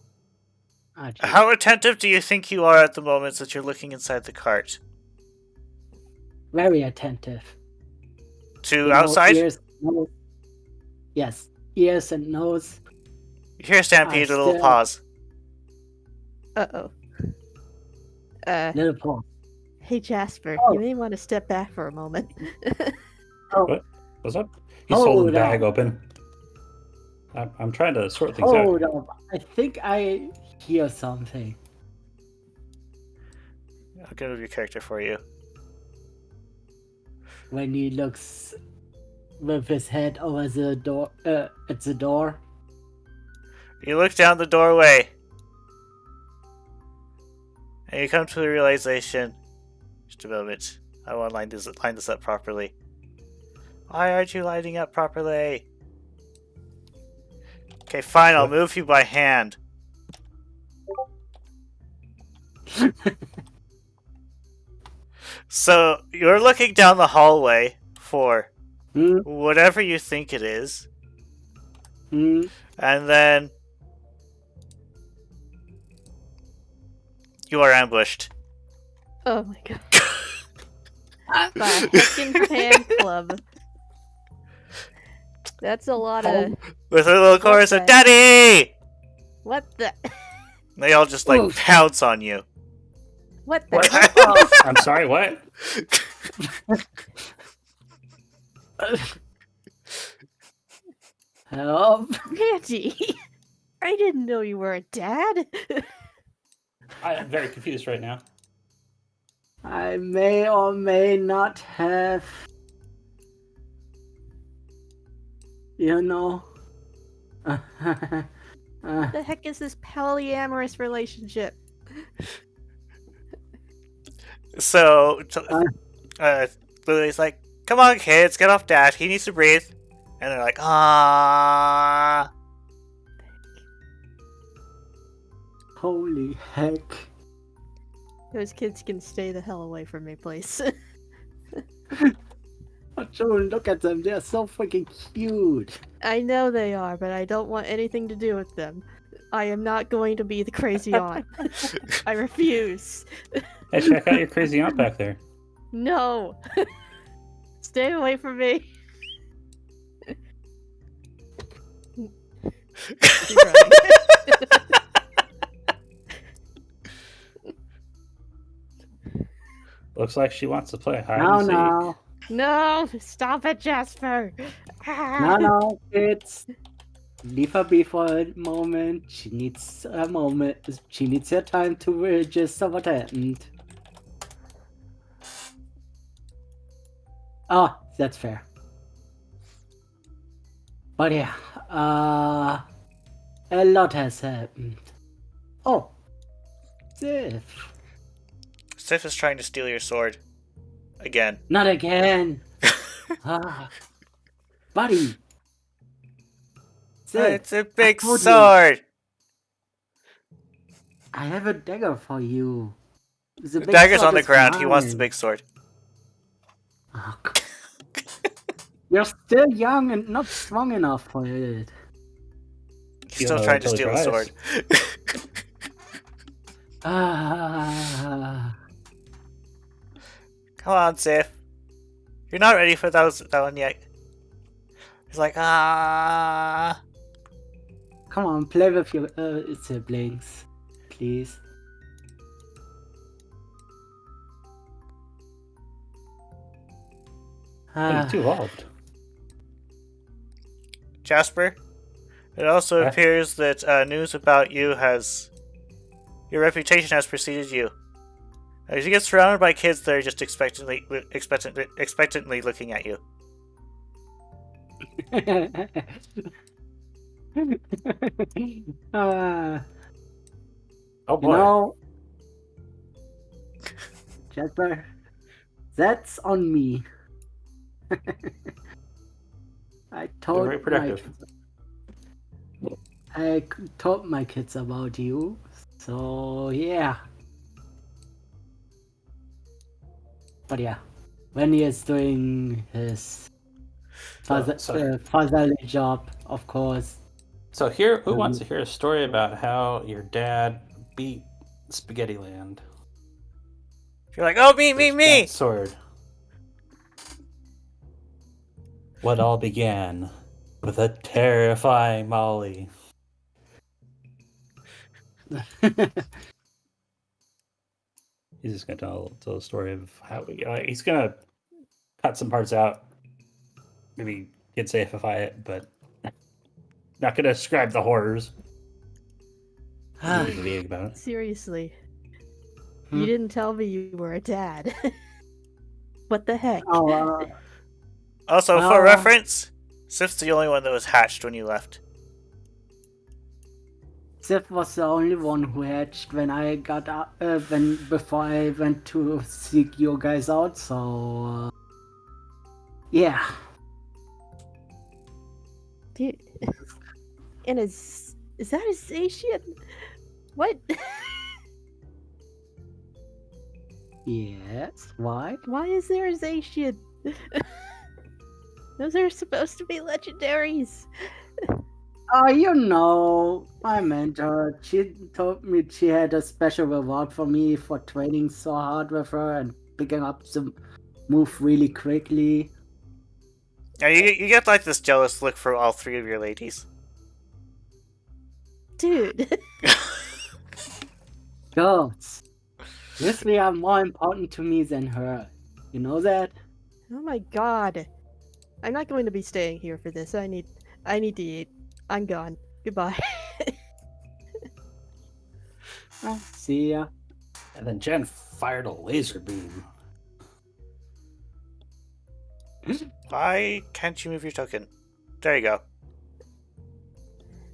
Ah, geez. how attentive do you think you are at the moment that you're looking inside the cart? Very attentive. To You know, outside? ears, nose. Yes, ears and nose. You hear Stampede a little still- pause. Uh-oh. Little paw. Hey Jasper, Oh. you may want to step back for a moment. What's up? He's holding Hold the bag on. open. I'm trying to sort things out. Hold up. I think I hear something. I'll give your character for you. When he looks with his head over the door, at the door. You look down the doorway. And you come to the realization. Just a moment. I want to line this up properly. Why aren't you lining up properly? Okay, fine, I'll move you by hand. So, you're looking down the hallway for Hmm? whatever you think it is, Hmm? and then you are ambushed. Oh my god. By a Heckin' fan club. That's a lot of... With a little chorus of the- "Daddy!" What the... They all just like Oof. pounce on you. What the... What? I'm sorry, what? Help. Randy! I didn't know you were a dad. I am very confused right now. I may or may not have. You know. What the heck is this polyamorous relationship? So, Lily's like, "Come on, kids, get off Dad. He needs to breathe." And they're like, "Ah." Holy heck. Those kids can stay the hell away from me, please. Oh, Joan, look at them. They're so freaking cute. I know they are, but I don't want anything to do with them. I am not going to be the crazy aunt. I refuse. Hey, check out your crazy aunt back there. No. Stay away from me. Keep running. Looks like she wants to play hide No, and seek. no. No, stop it, Jasper. No, no, kids. leave her be for a moment. She needs a moment. She needs her time to register what happened. Ah, that's fair. But yeah, a lot has happened. Oh, Sif. Sif is trying to steal your sword. Again. Not again. Buddy. Sif, It's a big told you. sword! I have a dagger for you. The dagger's on the is ground. He wants the mine. big sword. Oh, you're still young and not strong enough for it. He's still trying to steal the sword. Ah, Come on, Sif. You're not ready for that one yet. He's like, ah. come on, play with your siblings, please. He's too evolved. Jasper, it also Yeah? appears that news about you has... Your reputation has preceded you. As you get surrounded by kids that are just expectantly looking at you. Oh You boy. know, Jasper, that's on me. I told very productive. I told my kids about you, so yeah. But yeah, when he is doing his fatherly job, of course. So here, who wants to hear a story about how your dad beat Spaghetti Land? You're like, oh, me! That sword. What all began with a terrifying Molly. He's just gonna tell the story of how he's gonna cut some parts out. Maybe kid safeify it, but not gonna describe the horrors. Vague about it. Seriously. You didn't tell me you were a dad. What the heck? Oh, Also, for reference, Sif's the only one that was hatched when you left. Sif was the only one who hatched when I got up, before I went to seek you guys out. So, yeah. Dude. And is that a satiate? What? Yes. Why? Why is there a satiate? Those are supposed to be legendaries. You know, my mentor, she told me she had a special reward for me for training so hard with her and picking up the move really quickly. Yeah, you get like this jealous look from all three of your ladies. Dude. Girls, Grizzly are more important to me than her. You know that? Oh my god. I'm not going to be staying here for this. I need to eat. I'm gone. Goodbye. See ya. And then Jen fired a laser beam. Why can't you move your token? There you go.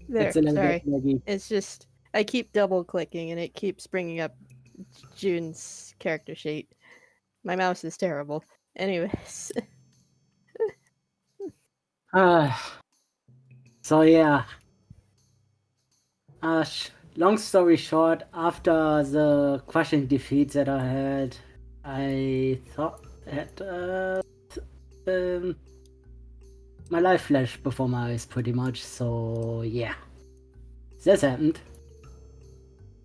There, It's a little sorry. bit laggy. It's just, I keep double clicking and it keeps bringing up June's character sheet. My mouse is terrible. Anyways. So yeah. Long story short, after the crushing defeat that I had, I thought that my life flashed before my eyes pretty much. So yeah, this happened.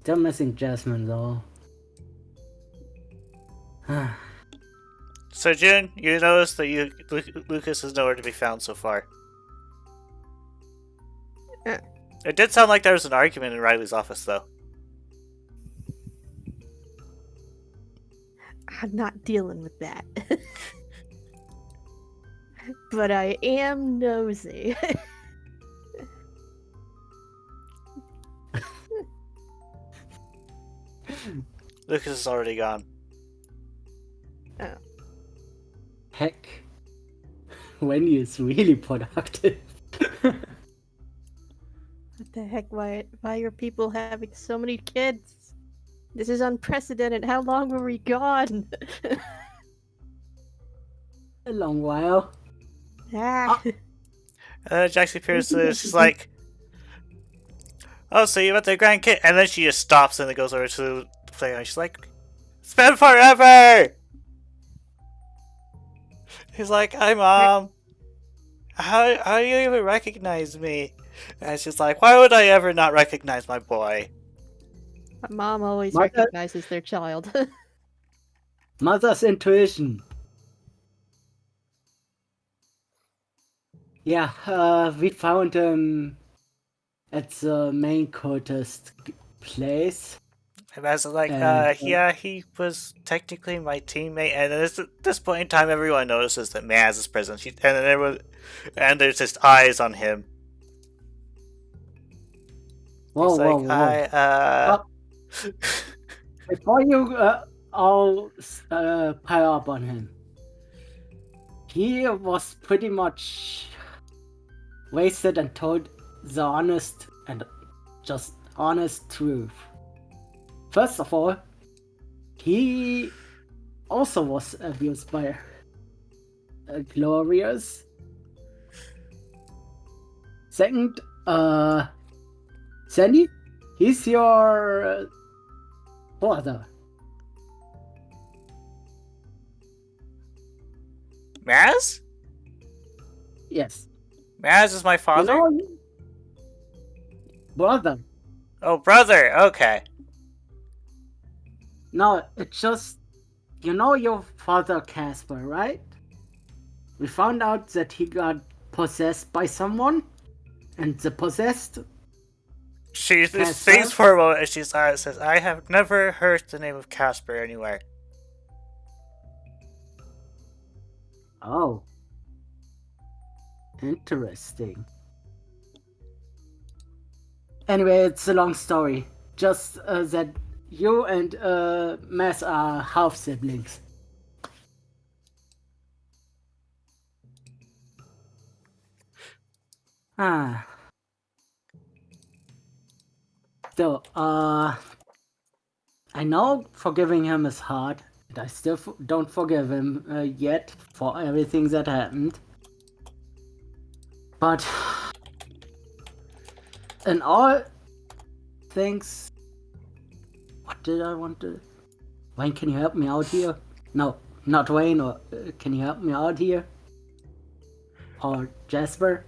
Still missing Jasmine though. So, June, you notice that Lucas is nowhere to be found so far. It did sound like there was an argument in Riley's office, though. I'm not dealing with that. But I am nosy. Lucas is already gone. Heck. Wendy is really productive. What the heck? Why are people having so many kids? This is unprecedented. How long were we gone? A long while. Ah. Jaxie appears and she's like, "Oh, so you met the grandkid?" And then she just stops and then goes over to the playground. She's like, "It's been forever!" He's like, "Hi, Mom. How do you even recognize me?" And she's like, "Why would I ever not recognize my boy?" My mom always Mother- recognizes their child. Mother's intuition. Yeah, we found him at the main cultist place. And I was like, And, yeah, he was technically my teammate. And at this point in time, everyone notices that Maz is present. And there's just eyes on him. Whoa, He's whoa, like, whoa. Before you all pile up on him, he was pretty much wasted and told the honest and just honest truth. First of all, he also was abused by Glorious. Second, Sandy, he's your father. Maz? Yes. Maz is my father? You know, brother. Oh, brother. Okay. No, it's just, you know your father Casper, right? We found out that he got possessed by someone, and the possessed... She Casper? thinks for a moment and she says, "I have never heard the name of Casper anywhere." Oh. Interesting. Anyway, it's a long story. Just that you and Mass are half siblings. Ah. So, I know forgiving him is hard, and I still don't forgive him yet for everything that happened. But in all things, what did I want to? Wayne, can you help me out here? No, not Wayne. Or can you help me out here? Or Jasper?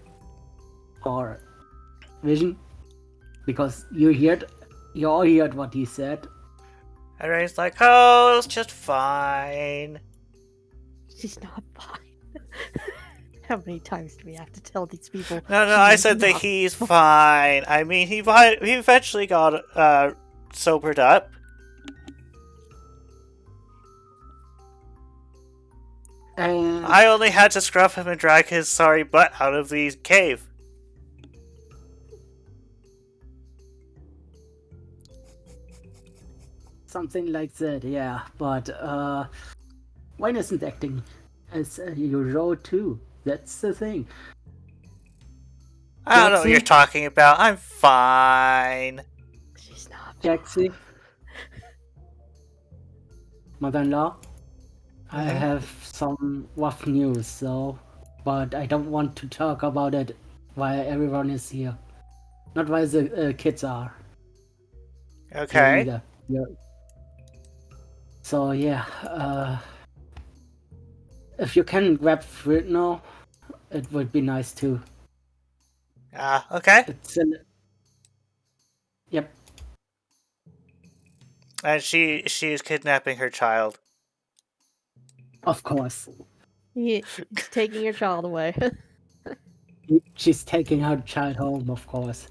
Or Vision? Because you all heard what he said. And Ray's like, "Oh, it's just fine." She's not fine. How many times do we have to tell these people? No, she I is said that not he's fine. I mean, he eventually got sobered up. And I only had to scruff him and drag his sorry butt out of the cave. something like that, yeah. But Wayne isn't acting as usual too. That's the thing. I don't know what you're talking about. I'm fine. She's not. Jaxie, mother-in-law, I have some rough news, though, but I don't want to talk about it while everyone is here. Not while the kids are. Okay. Either. Yeah. So yeah, if you can grab fruit now, it would be nice too. Okay. It's in. Yep. And she is kidnapping her child. Of course. He's taking your child away. She's taking her child home, of course.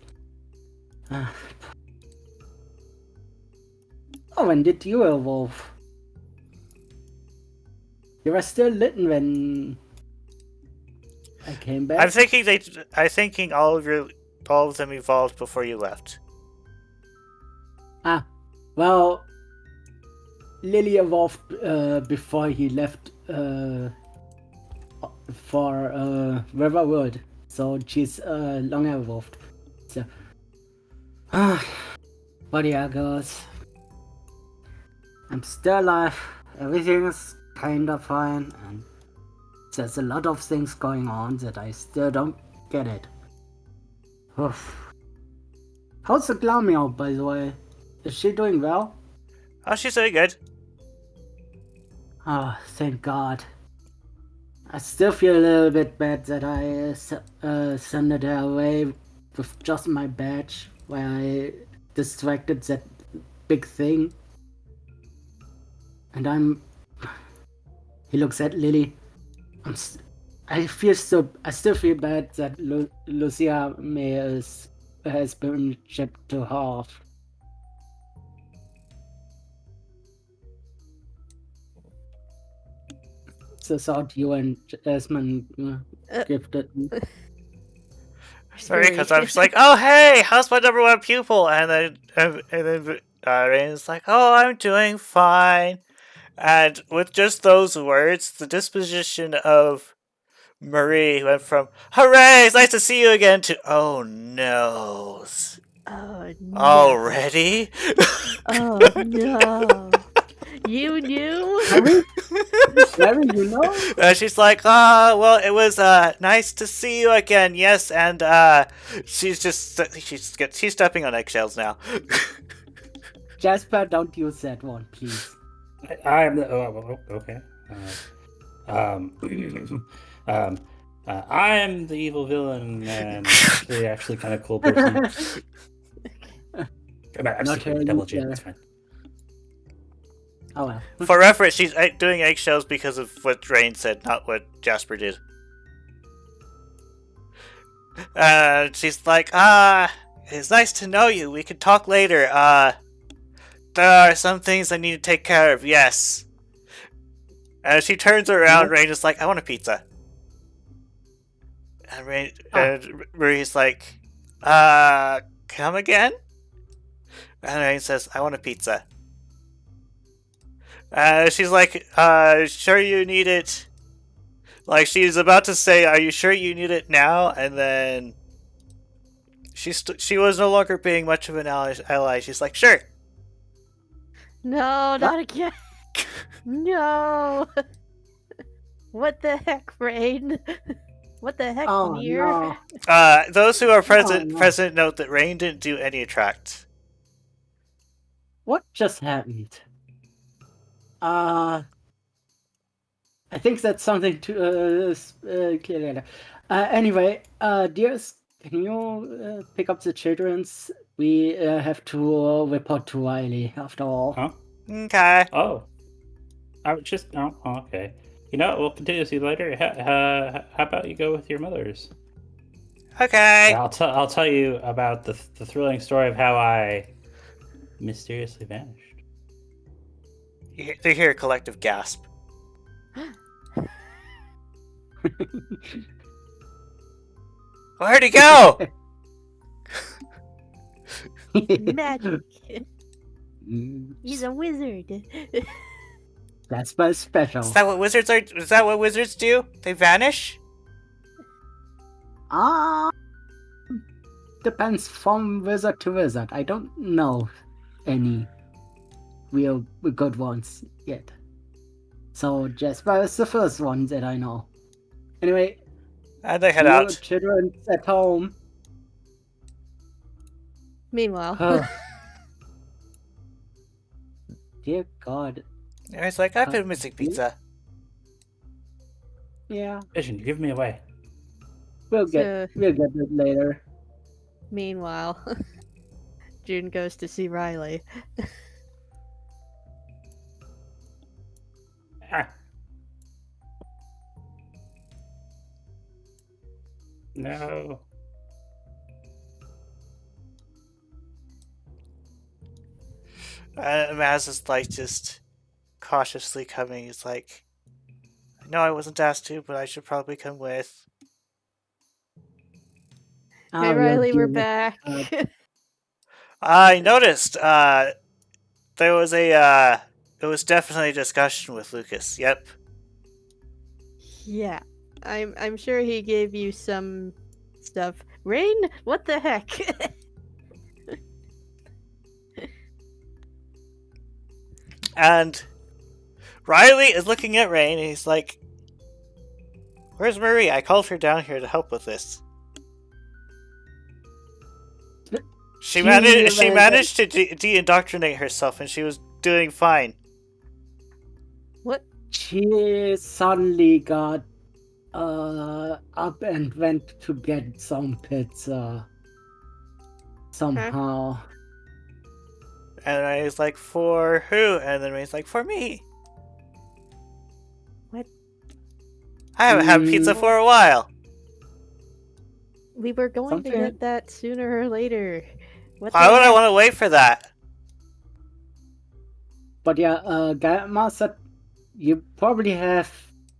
Oh, when did you evolve? You were still little when I came back. I'm thinking all of them evolved before you left. Well, Lily evolved before he left for Riverwood, so she's long evolved. So, but yeah, girls, I'm still alive. Everything is kind of fine, and there's a lot of things going on that I still don't get it. Oof. How's the Glameow, by the way? Is she doing well? Oh, she's doing good. Oh, thank God. I still feel a little bit bad that I sent her away with just my badge while I distracted that big thing. And he looks at Lily. I still feel bad that Lucia May has been shipped to half. So thought you and Jasmine gifted me. Sorry, because I was like, "Oh hey, how's my number one pupil?" And then Rain's like, "Oh, I'm doing fine." And with just those words, the disposition of Marie went from "Hooray, it's nice to see you again" to "Oh no, Oh no. already?" Oh no. You knew? Mary, you know? She's like, well, it was nice to see you again. Yes, and she's stepping on eggshells now. Jasper, don't use that one, please. I am the. Okay. I am the evil villain and actually kind of cool person. I'm Not secretly her double J. either. It's fine. Oh well. For reference, she's doing eggshells because of what Rain said, not what Jasper did. She's like, it's nice to know you. We can talk later. There are some things I need to take care of. Yes. And she turns around. Rain is like, I want a pizza. And Marie's like, come again? And Rain says, I want a pizza. She's like, sure you need it? Like, she's about to say, are you sure you need it now? And then she was no longer being much of an ally. She's like, sure. No, not again. No. What the heck, Rain? What the heck, Oh Nier? no. Those who are present no. present note that Rain didn't do any attract. What just happened? I think that's something to clear later. Anyway, dears, can you pick up the children's? We have to report to Riley after all. Huh? Okay. Oh. I was just. Oh, okay. You know, we'll continue to see you later. How about you go with your mothers? Okay. I'll tell you about the thrilling story of how I mysteriously vanished. They hear a collective gasp. Where'd he go? Magic. He's a wizard. That's my special. Is that what wizards are? Is that what wizards do? They vanish? Depends from wizard to wizard. I don't know any real good ones yet. So Jasper is the first one that I know. Anyway, And they head you out. children at home. Meanwhile. Dear God. And he's like, I've been missing pizza. Yeah, Vision, give me away. we'll get it later. Meanwhile, June goes to see Riley. Ah. No. Maz is like just cautiously coming. He's like, I know I wasn't asked to, but I should probably come with. Hey Riley, we're back. I noticed there was a it was definitely a discussion with Lucas. Yep. Yeah. I'm sure he gave you some stuff. Rain? What the heck? And Riley is looking at Rain and he's like, "Where's Marie? I called her down here to help with this." She managed to de-indoctrinate herself and she was doing fine. What? She suddenly got up and went to get some pizza somehow. And I was like, "For who?" And then Ray's like, "For me." What? I haven't had pizza for a while. We were going to get that sooner or later. Why would I want to wait for that? But yeah, Master, you probably have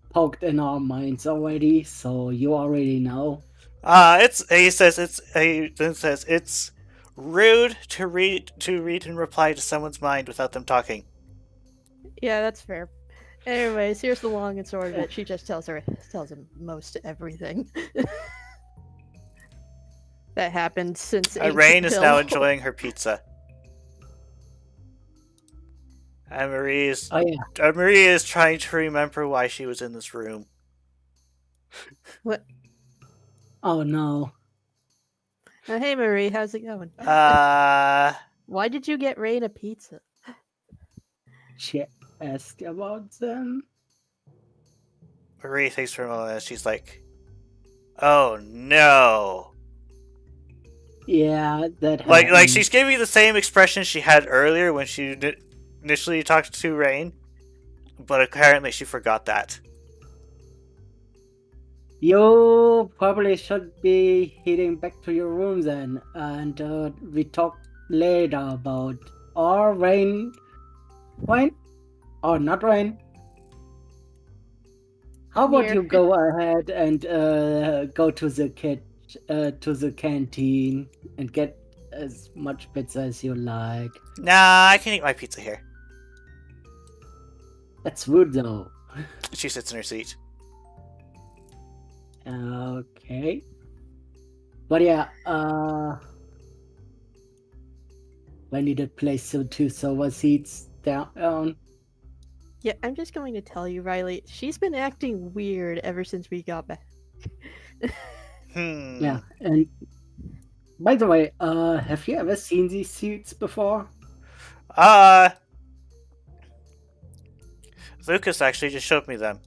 poked in our minds already, so you already know. He then says it's rude to read and reply to someone's mind without them talking. Yeah, that's fair. Anyways, here's the long and short of it. She just tells him most everything that happened since. Rain is now enjoying her pizza, and Marie is trying to remember why she was in this room. What? Oh no. Hey Marie, how's it going? Why did you get Rain a pizza? She asked about them. Marie thinks for a moment and she's like, "Oh no." Yeah, that like she's giving me the same expression she had earlier when she initially talked to Rain, but apparently she forgot that. You probably should be heading back to your room then, and we talk later about Rain, or not Rain. How about you go ahead and go to the canteen and get as much pizza as you like. Nah, I can eat my pizza here. That's rude though. She sits in her seat. Okay. But yeah, I need to place the 2 sofa seats down. Yeah, I'm just going to tell you, Riley, she's been acting weird ever since we got back. Yeah, and by the way, have you ever seen these suits before? Lucas actually just showed me them.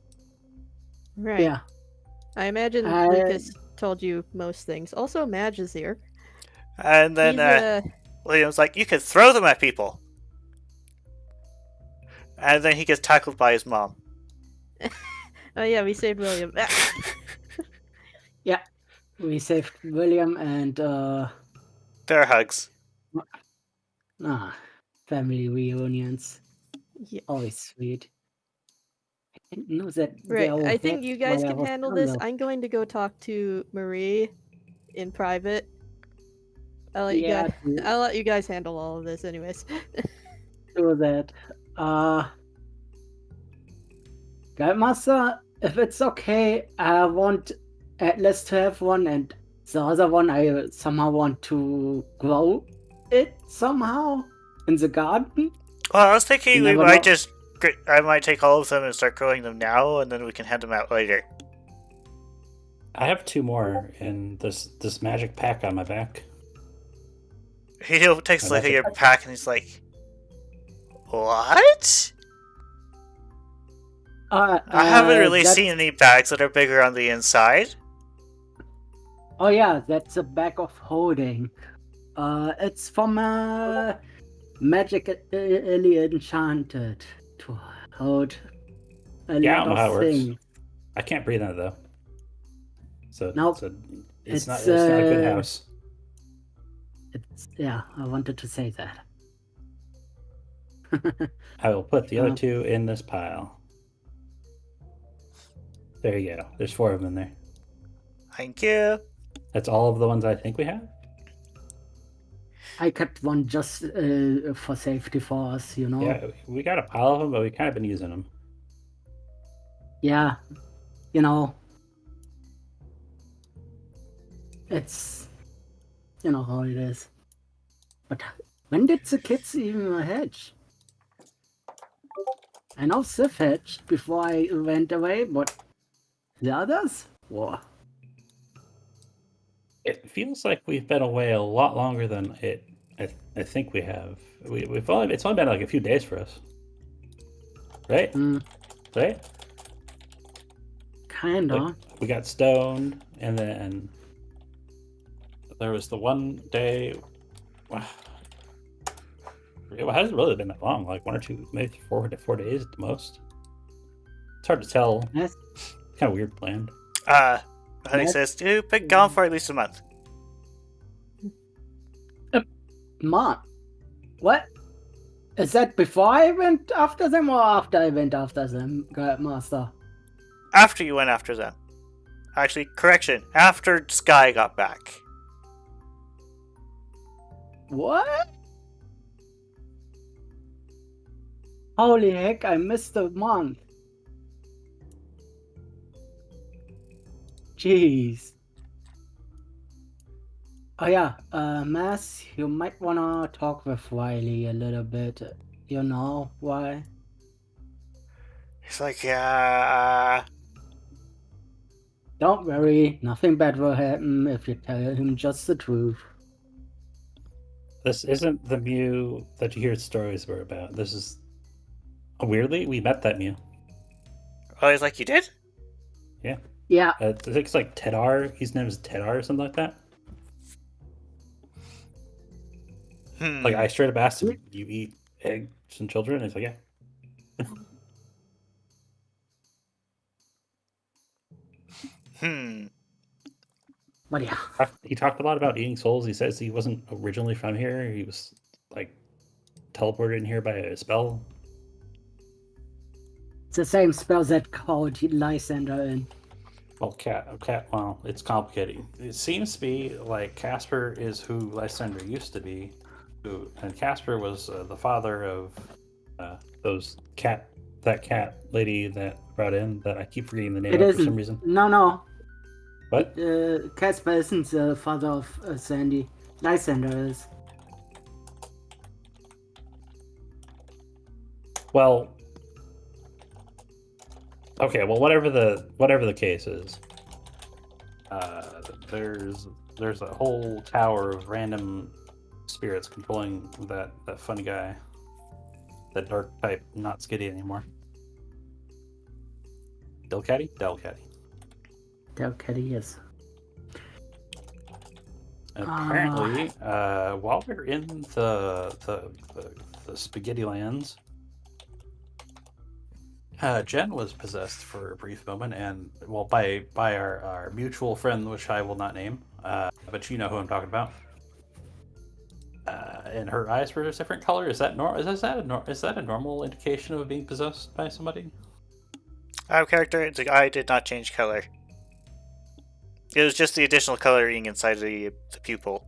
Right. Yeah. I imagine Lucas told you most things. Also, Madge is here. And then William's like, "You could throw them at people." And then he gets tackled by his mom. Oh yeah, we saved William. Yeah, we saved William and There are hugs. Family reunions. Yeah. Always sweet. I didn't know that. Right, I think you guys can handle this. I'm going to go talk to Marie in private. I'll let you guys handle all of this anyways. Do that. Guildmaster, if it's okay, I want Atlas to have one, and the other one I somehow want to grow it somehow in the garden. Well, I was thinking I might take all of them and start growing them now, and then we can hand them out later. I have 2 more in this magic pack on my back. He takes a look at your pack and he's like, "What?" I haven't really seen any bags that are bigger on the inside. Oh yeah, that's a bag of holding. It's from Magic Enchanted to hold a lot of things. I can't breathe in it though. So nope. It's not a good house. I wanted to say that. I will put the other 2 in this pile. There you go. There's 4 of them in there. Thank you. That's all of the ones I think we have? I kept one just for safety for us, you know? Yeah, we got a pile of them, but we kind of been using them. Yeah, you know, it's, you know how it is. But when did the kids even hedge? I know Sif hedged before I went away, but the others? Whoa. It feels like we've been away a lot longer than I think we have. It's only been like a few days for us, right? Right? Kinda. Like, we got stoned, and then there was the one day. It hasn't really been that long, like 1 or 2, maybe 4 days at the most. It's hard to tell. Yes. Kind of weird planned. Honey says, you've been gone for at least a month. Mom, what? Is that before I went after them or after I went after them, Master? After you went after them. Actually, correction, after Sky got back. What? Holy heck, I missed a month. Jeez. Oh yeah, Mass, you might wanna talk with Wiley a little bit. You know why? He's like, yeah. Don't worry, nothing bad will happen if you tell him just the truth. This isn't the Mew that you hear stories were about. This is... Weirdly, we met that Mew. Oh, he's like, you did? Yeah. Yeah. I think it's like Tedar. His name is Tedar or something like that. Like, I straight up asked him, you eat eggs and children? And he's like, yeah. But yeah. He talked a lot about eating souls. He says he wasn't originally from here. He was, like, teleported in here by a spell. It's the same spell that called Lysander in. Well, well, it's complicated. It seems to be like Casper is who Lysander used to be, and Casper was the father of that cat lady that brought in, that I keep forgetting the name of for some reason. No. What? Casper isn't the father of Sandy. Lysander is. Well, okay. Well, whatever the case is, there's a whole tower of random spirits controlling that funny guy, that dark type, not Skitty anymore. Delcatty, yes. Apparently, while we're in the Spaghetti Lands, Jen was possessed for a brief moment, and well, by our mutual friend, which I will not name, but you know who I'm talking about. And her eyes were a different color. Is that a normal indication of being possessed by somebody? Out of character, the eye did not change color. It was just the additional coloring inside the pupil.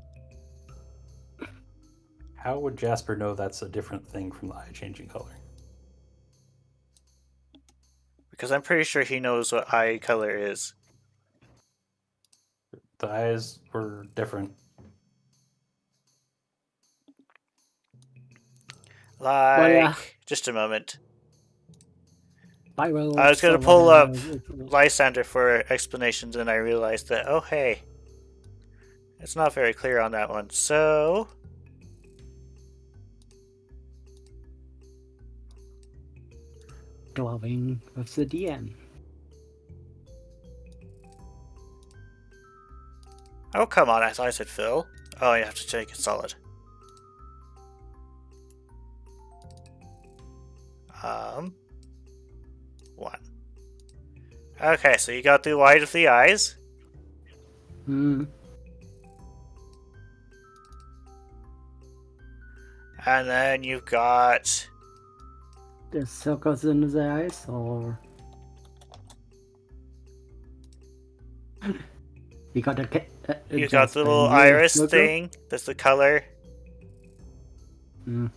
How would Jasper know that's a different thing from the eye changing color? Because I'm pretty sure he knows what eye color is. The eyes were different. Just a moment. I was going to pull up Lysander for explanations, and I realized that, oh hey, it's not very clear on that one. So... Glowing with the DM. Oh, come on, I thought I said Phil. Oh, you have to take it solid. One. Okay, so you got the white of the eyes. Hmm. And then you've got... the circles in the eyes, or... You got you got the little iris thing. That's the color. Mm.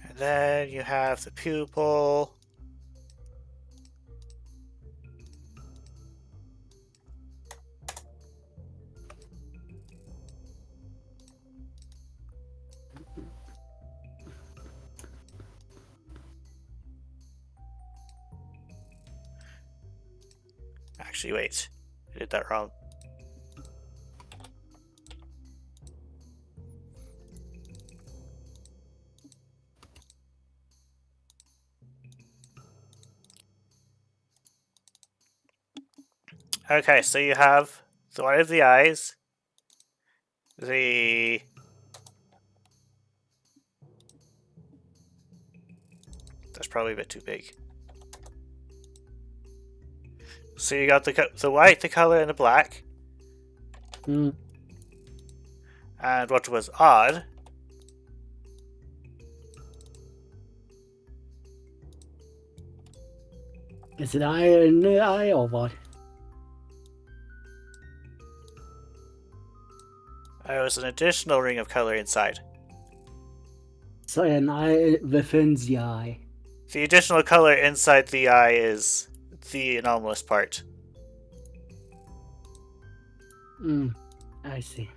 And then you have the pupil. Actually, wait. I did that wrong. Okay, so you have the white of the eyes, the that's probably a bit too big. So you got the white, the color, and the black. Mm. And what was odd Is it eye in the eye or what? there was an additional ring of color inside. So an eye within the eye. The additional color inside the eye is the anomalous part. I see.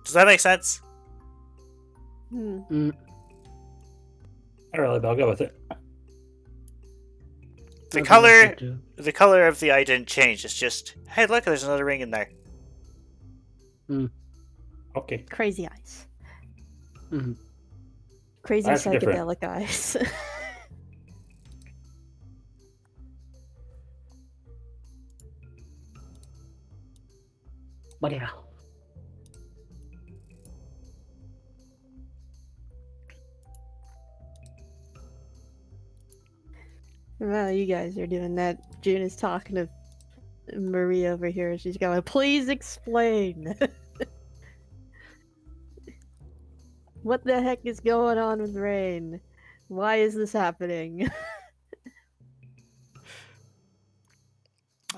Does that make sense? Not really, but I'll go with it. The Okay, color, so too. the color of the eye didn't change. It's just, hey, look, there's another ring in there. Okay. Crazy eyes. Mhm. Crazy That's different. psychedelic eyes. But yeah. Well, you guys are doing that. June is talking to Marie over here. She's going, please explain. What the heck is going on with Rain? Why is this happening?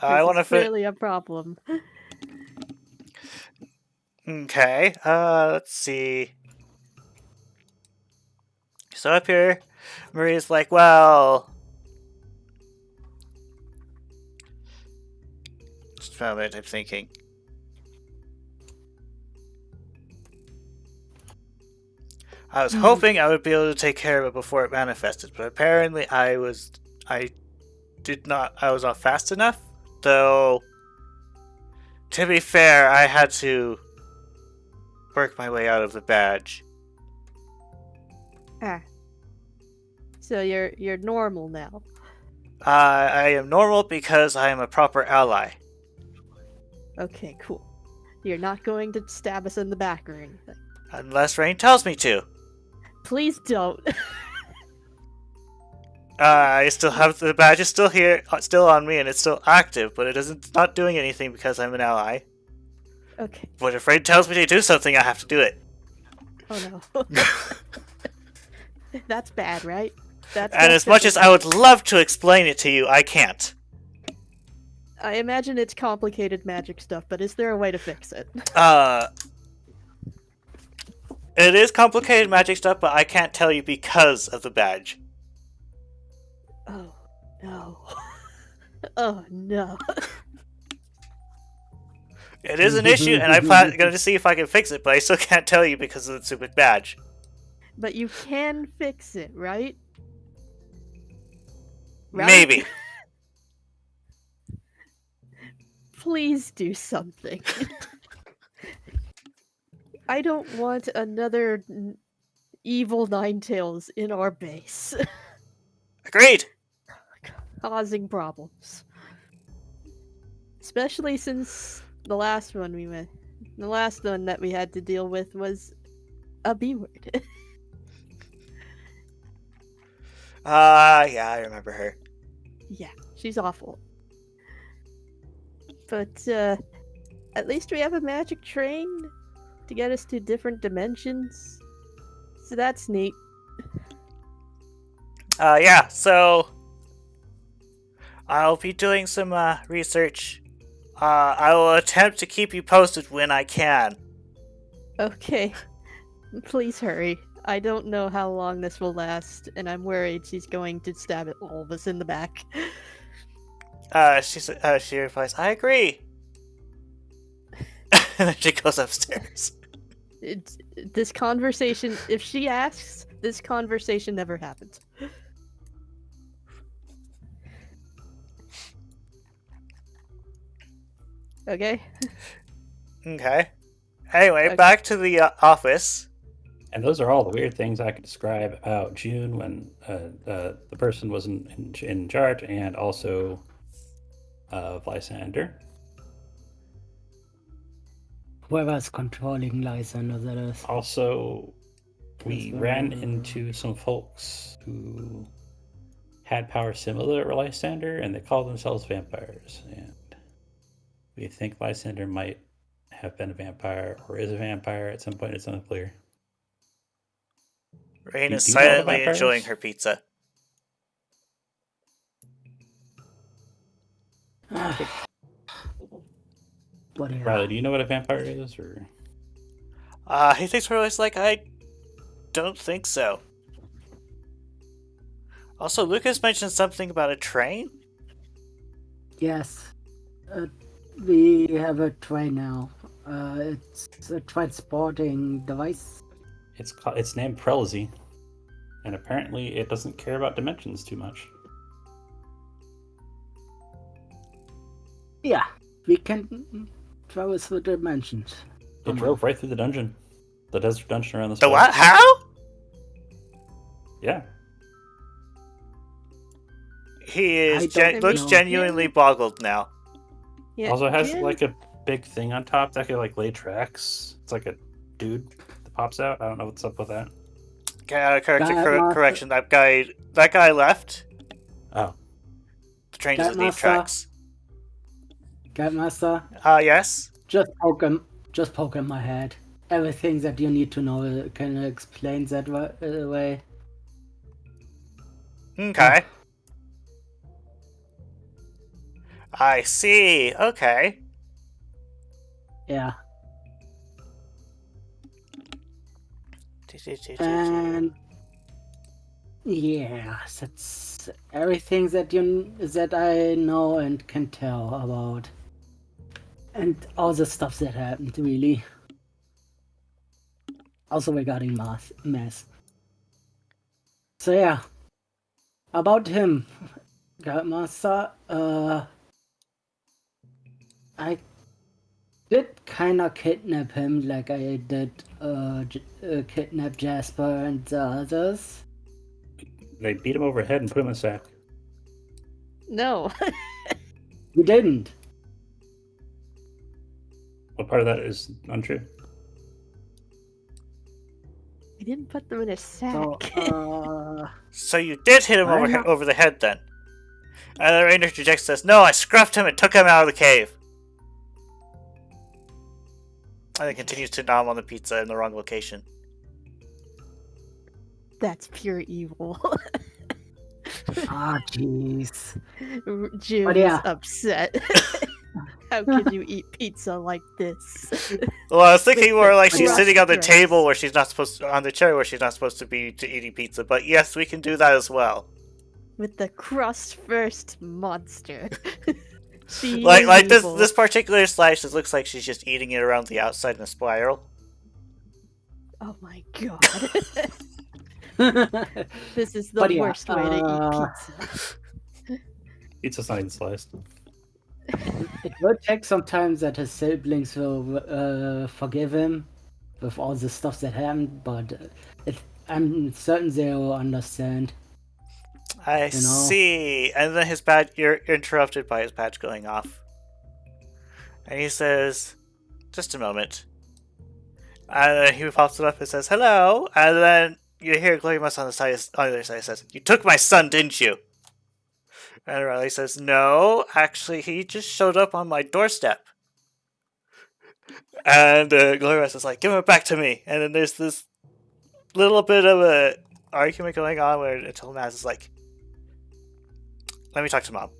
I This want is to clearly a problem. Okay, let's see. So up here, Maria's like, well... Just a moment, I'm thinking. I was hoping I would be able to take care of it before it manifested, but apparently I was not fast enough, though, to be fair, I had to work my way out of the badge. Ah. So you're normal now. I am normal because I am a proper ally. Okay, cool. You're not going to stab us in the back or anything. Unless Rain tells me to. Please don't. I still have the badge is still here, still on me, and it's still active, but it's not doing anything because I'm an ally. Okay. But if Rain tells me to do something, I have to do it. Oh no. That's bad, right? That's And as much as I would love to explain it to you, I can't. I imagine it's complicated magic stuff, but is there a way to fix it? It is complicated magic stuff, but I can't tell you because of the badge. Oh no. Oh no. It is an issue, and I'm going to see if I can fix it, but I still can't tell you because of the stupid badge. But you can fix it, right? Right? Maybe. Please do something. I don't want another evil Ninetales in our base. Agreed. Causing problems. Especially since the last one that we had to deal with was a B word. Yeah, I remember her. Yeah, she's awful. But, at least we have a magic train to get us to different dimensions. So that's neat. Yeah, so... I'll be doing some research. I will attempt to keep you posted when I can. Okay. Please hurry. I don't know how long this will last, and I'm worried she's going to stab all of us in the back. She replies, I agree. And then she goes upstairs. This conversation, if she asks, this conversation never happens. Okay? Okay. Anyway, Okay. back to the office. And those are all the weird things I could describe about June when the person was in charge, and also Lysander. Whoever's controlling Lysander, that is. Also, we That's ran very- into some folks who had power similar to Lysander, and they call themselves vampires. And we think Lysander might have been a vampire or is a vampire at some point. It's unclear. Rain You is do know the silently vampires? enjoying her pizza. But yeah. Riley, do you know what a vampire is? Or He thinks we're always like, I don't think so. Also, Lucas mentioned something about a train? Yes. We have a train now. It's a transporting device. it's named Prelazy, and apparently it doesn't care about dimensions too much. Yeah, we can traverse the dimensions. It drove right through the dungeon, the desert dungeon around this. The way. what? How? Yeah, He I is don't looks know. genuinely boggled now. Yeah, also has Jin- like a big thing on top that can like lay tracks. It's like a dude that pops out. I don't know what's up with that. Correction. That guy left. Oh, The train That doesn't need master. tracks. Catmaster, Yes. just poke him my head. Everything that you need to know can explain that way. Okay. I see. Okay. Yeah. And yeah, that's everything that I know and can tell about, and all the stuff that happened really. Also regarding mass. So yeah, about him, Guildmaster. I did kinda kidnap him, like I did kidnap Jasper and the others. they beat him over the head and put him in a sack. No. You didn't. What part of that is untrue? I didn't put them in a sack. So, So you did hit him I'm not- over the head then? And the ranger interjects says, no, I scruffed him and took him out of the cave. And then continues to nom on the pizza in the wrong location. That's pure evil. jeez. June But yeah. is upset. How could you eat pizza like this? Well, I was thinking more like she's Crust sitting on the crust. table where she's not supposed to, on the chair where she's not supposed to be eating pizza. But yes, we can do that as well. With the crust first monster. She Like is evil. this particular slice, it looks like she's just eating it around the outside in a spiral. Oh my god. This is the But yeah, worst way to eat pizza. Pizza's not even sliced. It will take some time that his siblings will forgive him with all the stuff that happened, but I'm certain they will understand. I You know? see. And then his badge, you're interrupted by his badge going off. And he says, just a moment. And then he pops it up and says, hello. And then you hear Glorious on the other side says, you took my son, didn't you? And Riley says, no, actually, he just showed up on my doorstep. And Glorious is like, give him back to me. And then there's this little bit of a argument going on where until Naz is like, let me talk to Mom.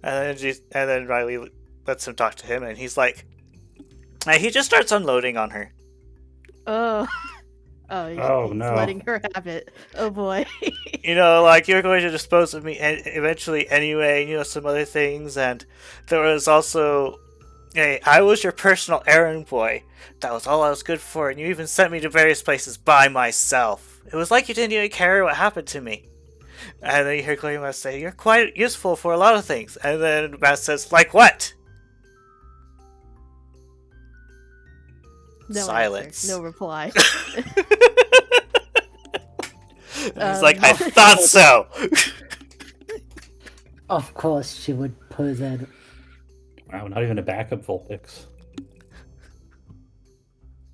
And then Riley lets him talk to him, and he's like, and he just starts unloading on her. Oh. He's no. letting her have it. Oh boy. You know, like, you're going to dispose of me eventually anyway, you know, some other things. And there was also, hey, I was your personal errand boy. That was all I was good for, and you even sent me to various places by myself. It was like you didn't even care what happened to me. And then you hear Chloe Mouse say, you're quite useful for a lot of things. And then Matt says, like what? No Silence. answer, no reply. He's like, I thought so! Of course she would put that. Wow, not even a backup Vulpix.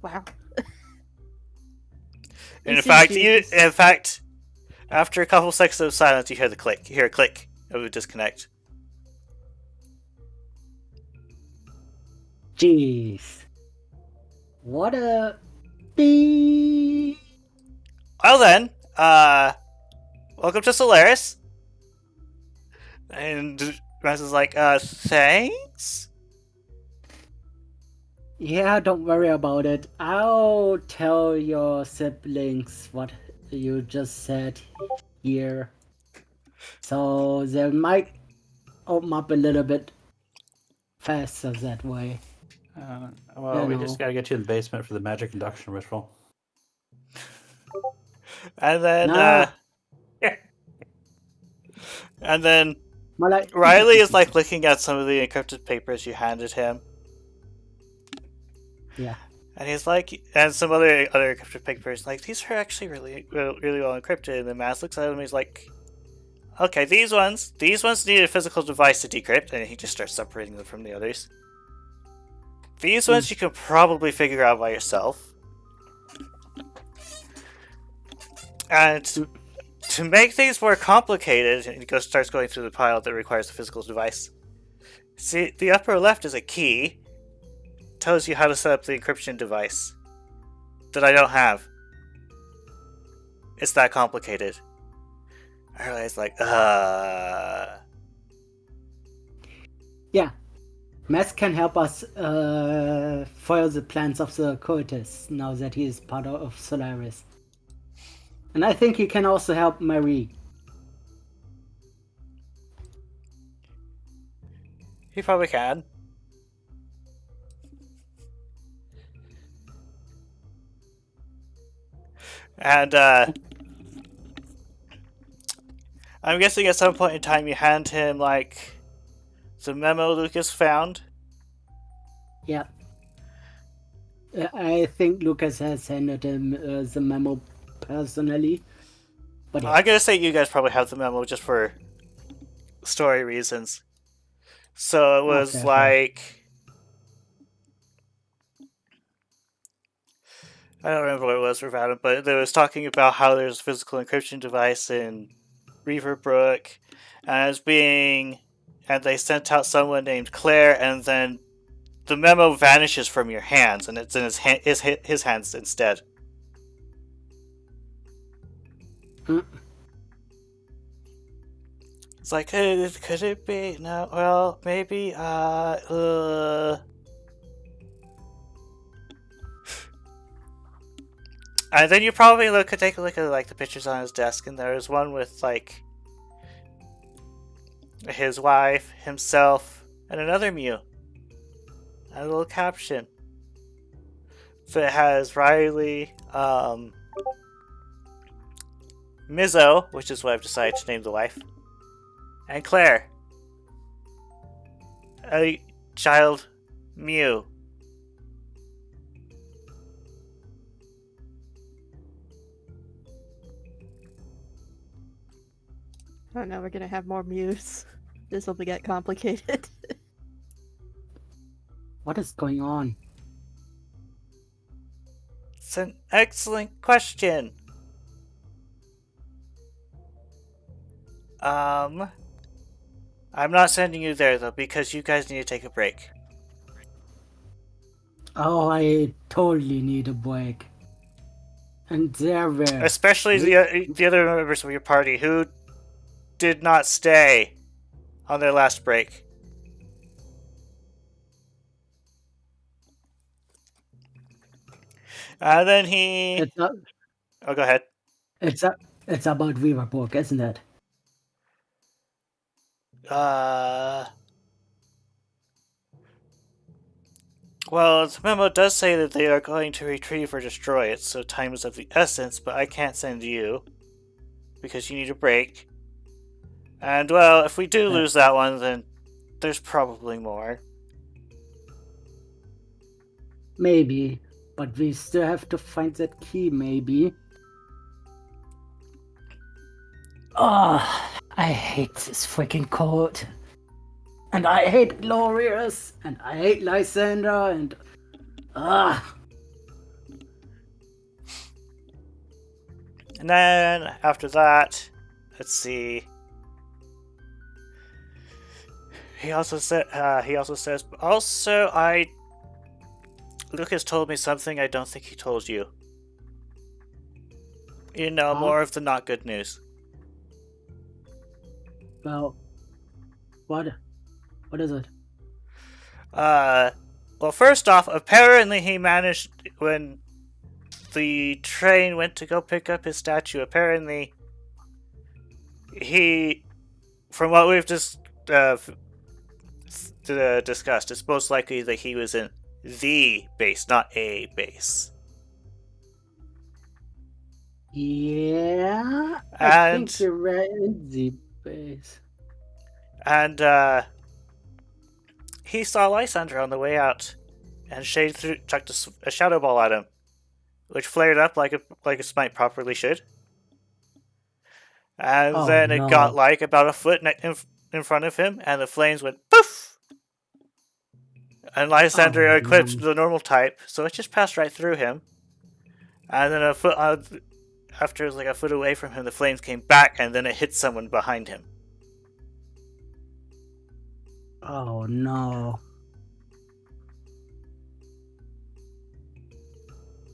Wow. In It fact, seems in fact, after a couple seconds of silence, you hear the click. You hear a click of a disconnect. Jeez. What a beep. Well then, welcome to Solaris. And Raz is like, thanks? Yeah, don't worry about it. I'll tell your siblings what you just said here. So they might open up a little bit faster that way. Well, we just gotta get you in the basement for the magic induction ritual. And then, Nah. and then Well, like, Riley is like looking at some of the encrypted papers you handed him. Yeah. And he's like, and some other encrypted papers, like, these are actually really well encrypted. And then Mass looks at them and he's like, okay, these ones need a physical device to decrypt, and he just starts separating them from the others. These ones you can probably figure out by yourself. And to make things more complicated, and he starts going through the pile that requires a physical device. See, the upper left is a key. Tells you how to set up the encryption device that I don't have. It's that complicated. I realize, like, Yeah. Mass can help us foil the plans of the cultists now that he is part of Solaris. And I think he can also help Marie. He probably can. And, I'm guessing at some point in time you hand him, like, the memo Lucas found. Yeah. I think Lucas has handed him the memo personally. But yeah. I'm gonna say you guys probably have the memo just for story reasons. So it was Okay. like... I don't remember what it was verbatim, but it was talking about how there's a physical encryption device in Reaverbrook, and they sent out someone named Claire, and then the memo vanishes from your hands, and it's in his hands instead. It's like, hey, could it be? No, well, maybe, And then you probably take a look at, like, the pictures on his desk, and there's one with, like, his wife, himself, and another Mew. And a little caption. So it has Riley, Mizzo, which is what I've decided to name the wife, and Claire. A child Mew. Oh no, we're gonna have more Mews. This will get complicated. What is going on? It's an excellent question. I'm not sending you there though, because you guys need to take a break. Oh, I totally need a break. And there were... Especially the other members of your party who did not stay. on their last break. And then he... It's not. Oh, go ahead. It's about Weaverburg, isn't it? Well, the memo does say that they are going to retrieve or destroy it, so time is of the essence, but I can't send you. Because you need a break. And, well, if we do lose that one, then there's probably more. Maybe. But we still have to find that key, maybe. Oh, I hate this freaking code. And I hate Glorious, and I hate Lysander, and... And then, after that, let's see... He also says, Lucas told me something I don't think he told you. You know, more of the not good news. Well, what is it? Well, first off, apparently he managed, when the train went to go pick up his statue, apparently he, from what we've just discussed, it's most likely that he was in the base, not a base. Yeah, I think you're right, in the base. And he saw Lysander on the way out, and chucked a shadow ball at him, which flared up like a smite properly should. And then it got like about a foot in front of him, and the flames went poof. And Lysander equipped the normal type, so it just passed right through him. And then after it was like a foot away from him, the flames came back, and then it hit someone behind him. Oh no.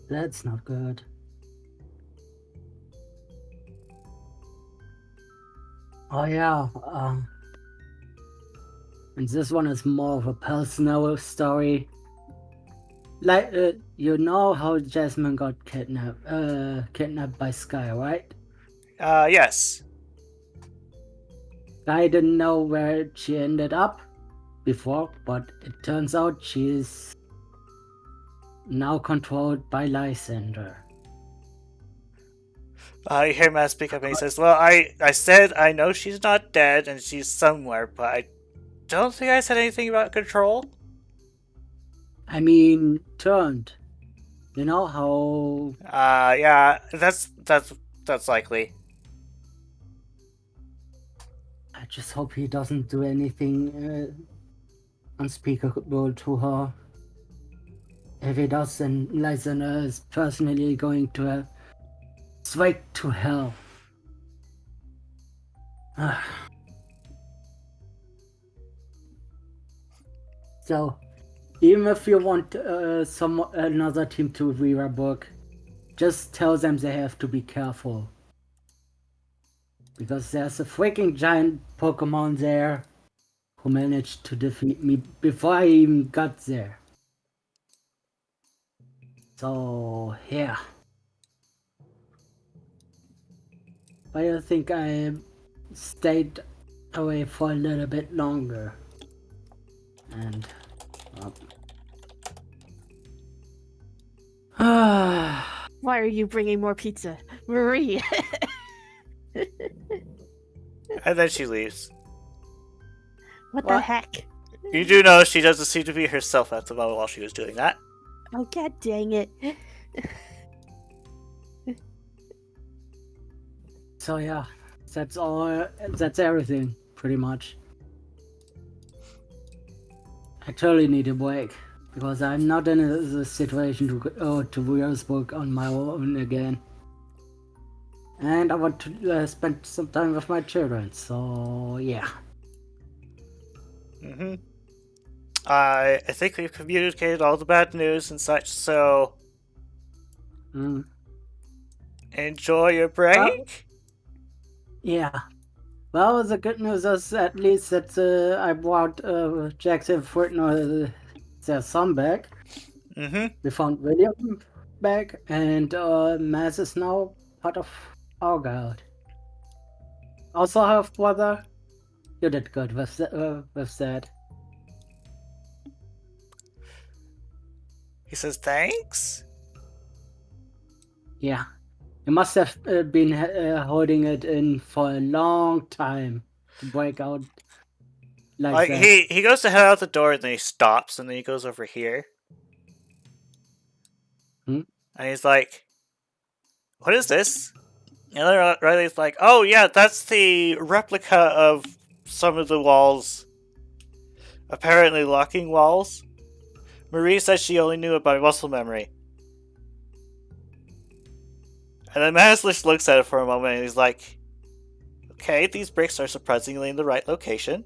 That's not good. Oh yeah, and this one is more of a personal story. Like, you know how Jasmine got kidnapped by Sky, right? Yes. I didn't know where she ended up before, but it turns out she's now controlled by Lysander. You hear Matt speak up and he says, well, I said I know she's not dead and she's somewhere, but I don't think I said anything about control. I mean, turned. You know how... yeah, that's likely. I just hope he doesn't do anything unspeakable to her. If he does, then Lysander is personally going to straight to hell. So, even if you want another team to Weaverburg, just tell them they have to be careful. Because there's a freaking giant Pokemon there who managed to defeat me before I even got there. So, yeah. I think I stayed away for a little bit longer. And... Why are you bringing more pizza? Marie! And then she leaves. What the heck? You do know she doesn't seem to be herself at the moment while she was doing that. Oh, god dang it. So yeah, that's all. That's everything, pretty much. I totally need a break because I'm not in a situation to go to Weaverburg on my own again, and I want to spend some time with my children. So yeah. I think we've communicated all the bad news and such. So enjoy your break. Yeah. Well, the good news is at least that I brought Jackson Fortnite their son back. Mm-hmm. We found William back, and Maz is now part of our guild. Also, half brother, you did good with that. He says thanks. Yeah, you must have been holding it in for a long time to break out like that. He goes to head out the door and then he stops and then he goes over here. Hmm? And he's like, "What is this?" And then Riley's like, "Oh yeah, that's the replica of some of the walls. Apparently locking walls. Marie says she only knew about muscle memory." And then Maz just looks at it for a moment and he's like, "Okay, these bricks are surprisingly in the right location.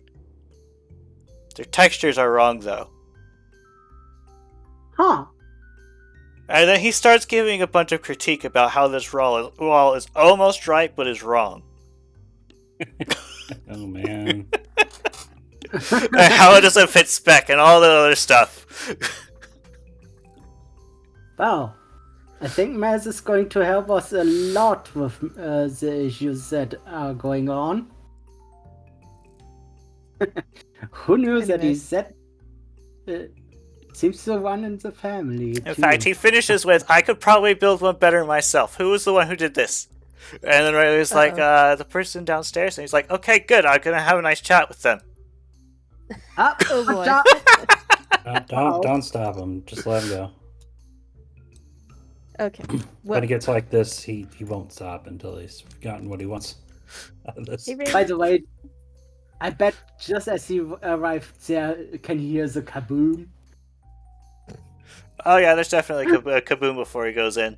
Their textures are wrong though." Huh. And then he starts giving a bunch of critique about how this wall is almost right but is wrong. Oh man. And how it doesn't fit spec and all that other stuff. Wow. I think Maz is going to help us a lot with the issues that are going on. Who knew that he's that? Seems to run in the family. In fact, he finishes with, "I could probably build one better myself. Who was the one who did this?" And then Riley's like, "The person downstairs." And he's like, "Okay, good. I'm going to have a nice chat with them." Oh boy. Don't stop him. Just let him go. Okay. When he gets like this, he won't stop until he's gotten what he wants out of this. Hey, Ray. By the way, I bet just as he arrived there, can hear the kaboom. Oh yeah, there's definitely a kaboom before he goes in.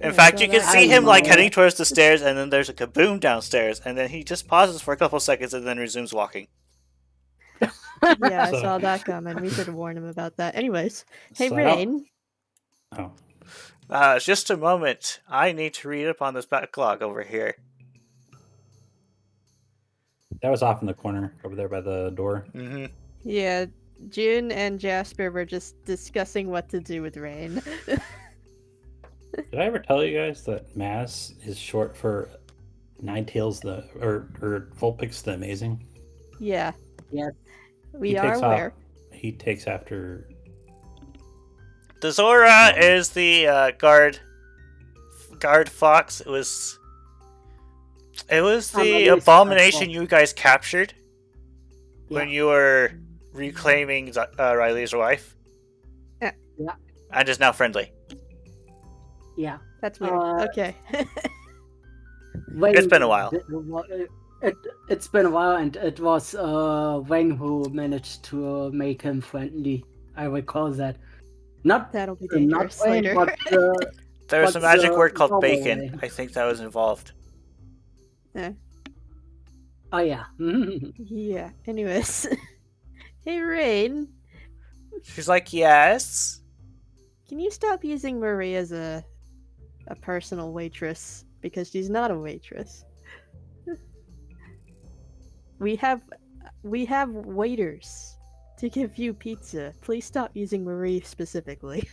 In Yeah, fact, so you can that- see I him like know. heading towards the stairs, and then there's a kaboom downstairs, and then he just pauses for a couple seconds and then resumes walking. Yeah, I So- saw that coming. We should have warned him about that. Anyways, hey, So- Rain. Oh, Just a moment. I need to read up on this backlog over here. that was off in the corner over there by the door. Mm-hmm. Yeah, June and Jasper were just discussing what to do with Rain. Did I ever tell you guys that Maz is short for Ninetails or Vulpix the Amazing? Yeah. Yes. We He are takes aware. He takes after. The Zora is the guard fox. It was the abomination you guys captured when you were reclaiming Riley's wife. Yeah. And is now friendly. Yeah. That's weird. Okay. It's been a while. It's been a while, and it was Wayne who managed to make him friendly. I recall that. Not That'll be not dangerous Wayne, later. but There was a What's magic the word called normal bacon. way? I think that was involved. oh yeah. Yeah. Anyways. Hey, Rain. She's like, "Yes." Can you stop using Marie as a personal waitress? Because she's not a waitress. We have waiters to give you pizza. Please stop using Marie specifically.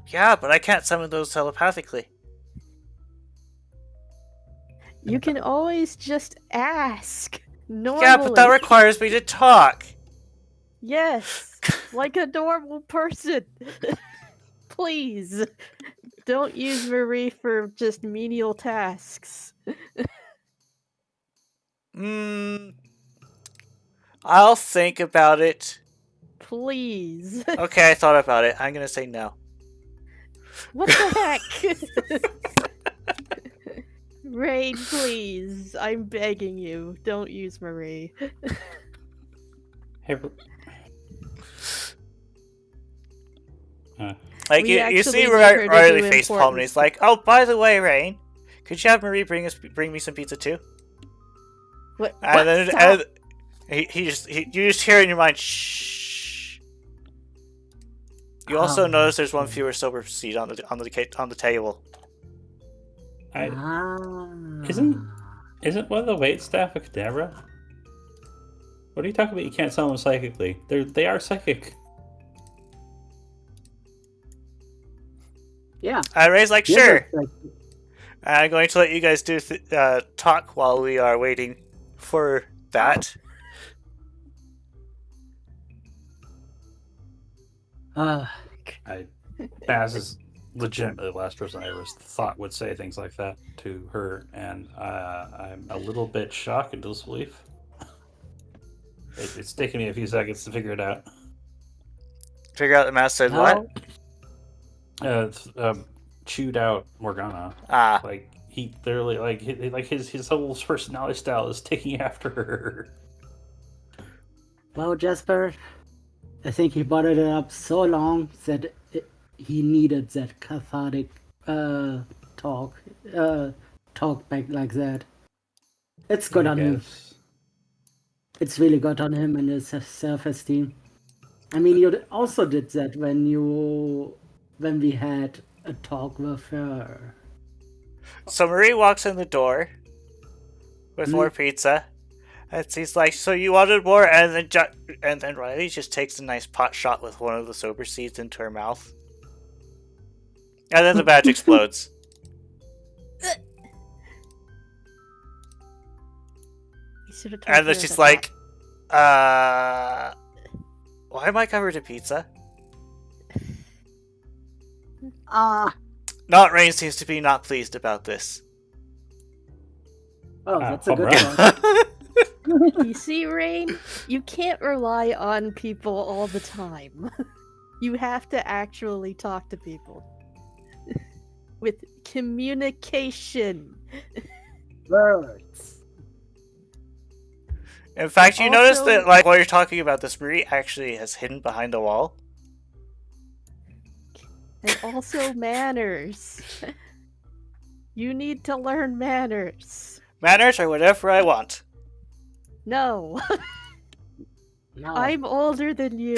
Yeah, but I can't summon those telepathically. You can always just ask. Normally. Yeah, but that requires me to talk. Yes, like a normal person. Please, don't use Marie for just menial tasks. I'll think about it. Please. Okay, I thought about it. I'm gonna say no. What the heck? Rain, please. I'm begging you. Don't use Marie. Hey, Like, We you actually see need her to Riley do face palm important and he's like, "Oh, by the way, Rain, could you have Marie bring me some pizza too?" What? And then Stop. you just hear in your mind, "Shh." You also Oh, notice there's one fewer silver seed on the table. I, Ah. Isn't Isn't one of the wait staff a cadabra? What are you talking about? You can't summon them psychically. They are psychic. Yeah. And Ray's like, Yeah, sure. but, like, I'm going to let you guys do talk while we are waiting for that. Baz is legitimately the last person I ever thought would say things like that to her, and I'm a little bit shocked and disbelief. It's taken me a few seconds to figure it out. Figure out the mouse said no. what? Chewed out Morgana. Ah. Like he literally like his whole personality style is taking after her. Well, Jasper, I think he brought it up so long that he needed that cathartic talk back like that. It's good on him. It's really good on him and his self-esteem. I mean, you also did that when we had a talk with her. So Marie walks in the door with more pizza, and she's like, "So you wanted more?" And then Riley just takes a nice pot shot with one of the sober seeds into her mouth, and then the badge explodes. And then she's like, "Why am I covered in pizza?" Not Rain seems to be not pleased about this. Oh, that's a good one. You see, Rain, you can't rely on people all the time. You have to actually talk to people. With communication. Words. In fact, you Also- notice that, like, while you're talking about this, Marie actually has hidden behind a wall. And also manners. You need to learn manners. Manners are whatever I want. No, No. I'm older than you.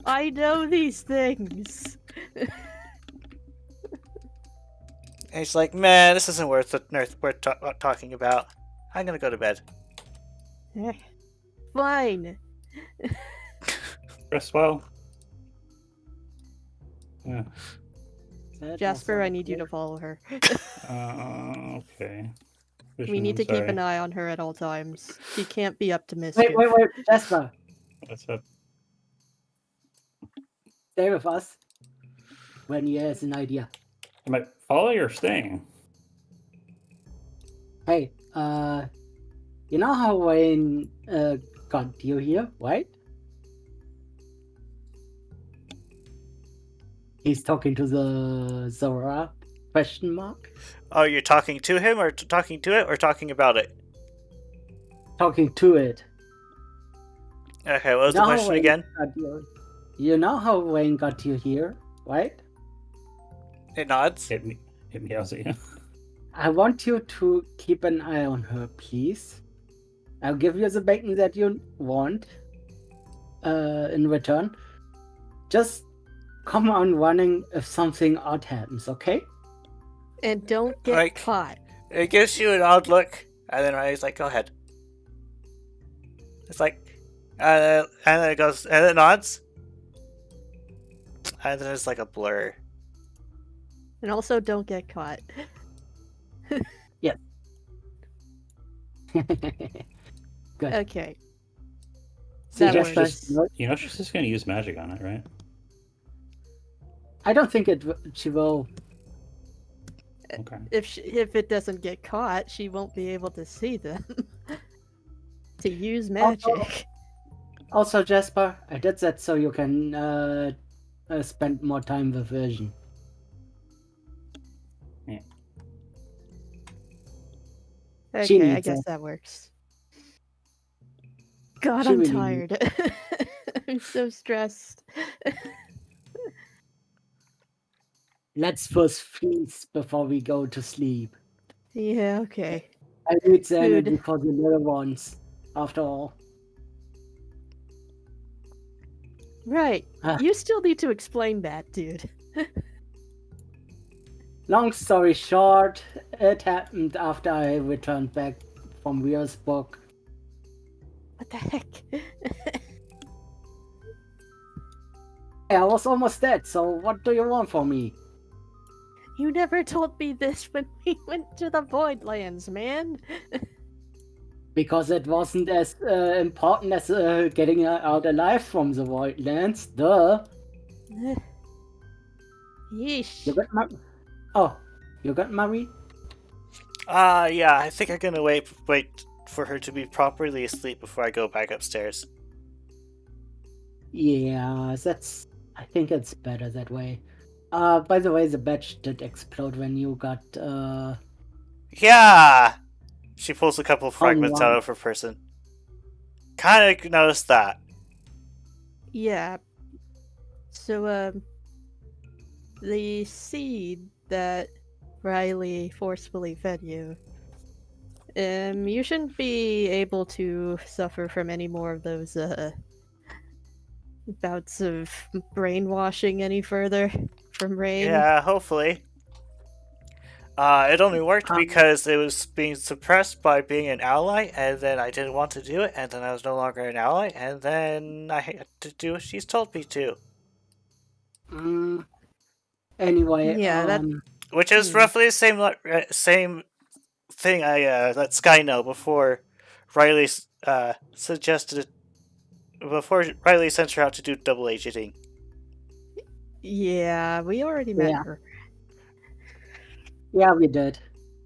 I know these things. And he's like, "Man, this isn't worth talking about. I'm gonna go to bed." Fine. Rest well. Yeah. Jasper, I need you to follow her. Okay. We need to keep an eye on her at all times. She can't be up to mischief. Wait, Jasper, What's up? stay with us when he has an idea. Am I following or staying? Hey, you know how Wayne got you here, right? He's talking to the Zora? Question mark? Oh, you're talking to him, or talking to it, or talking about it? Talking to it. Okay, what was the Know how question Wayne again? got you know how Wayne got you here, right? It nods. Hit me, Ozzy. I want you to keep an eye on her, please. I'll give you the bacon that you want in return. Just come on running if something odd happens, okay? And don't get Like- caught. It gives you an odd look, and then Riley's like, "Go ahead." It's like, and then it goes, and it nods, and then it's like a blur. And also don't get caught. Good. Okay. See, That Jasper, works. You know she's just gonna use magic on it, right? I don't think she will. Okay. If it doesn't get caught, she won't be able to see them. To use magic. Also, Jasper, I did that so you can spend more time with Virgin. She Okay, I needs guess it. that works. God, She I'm really tired. I'm so stressed. Let's first feast before we go to sleep. Yeah, okay. I need the Food. energy for the little ones, after all. Right. Ah. You still need to explain that, dude. Long story short, it happened after I returned back from Weir's book. What the heck? Hey, I was almost dead, so what do you want from me? You never told me this when we went to the Voidlands, man. Because it wasn't as important as getting out alive from the Voidlands. Duh. Yeesh. You got Oh, you got married? Yeah, I think I'm gonna wait for her to be properly asleep before I go back upstairs. Yeah, I think it's better that way. By the way, the badge did explode when you got, Yeah! She pulls a couple of fragments wow. out of her person. Kinda noticed that. Yeah. So, the seed that Riley forcefully fed you, you shouldn't be able to suffer from any more of those, bouts of brainwashing any further from Rain. Yeah, hopefully. It only worked because it was being suppressed by being an ally, and then I didn't want to do it, and then I was no longer an ally, and then I had to do what she's told me to. Anyway, Yeah, that- Which is roughly the same thing I let Sky know before Riley before Riley sent her out to do double agenting. Yeah, we already met her. Yeah, we did.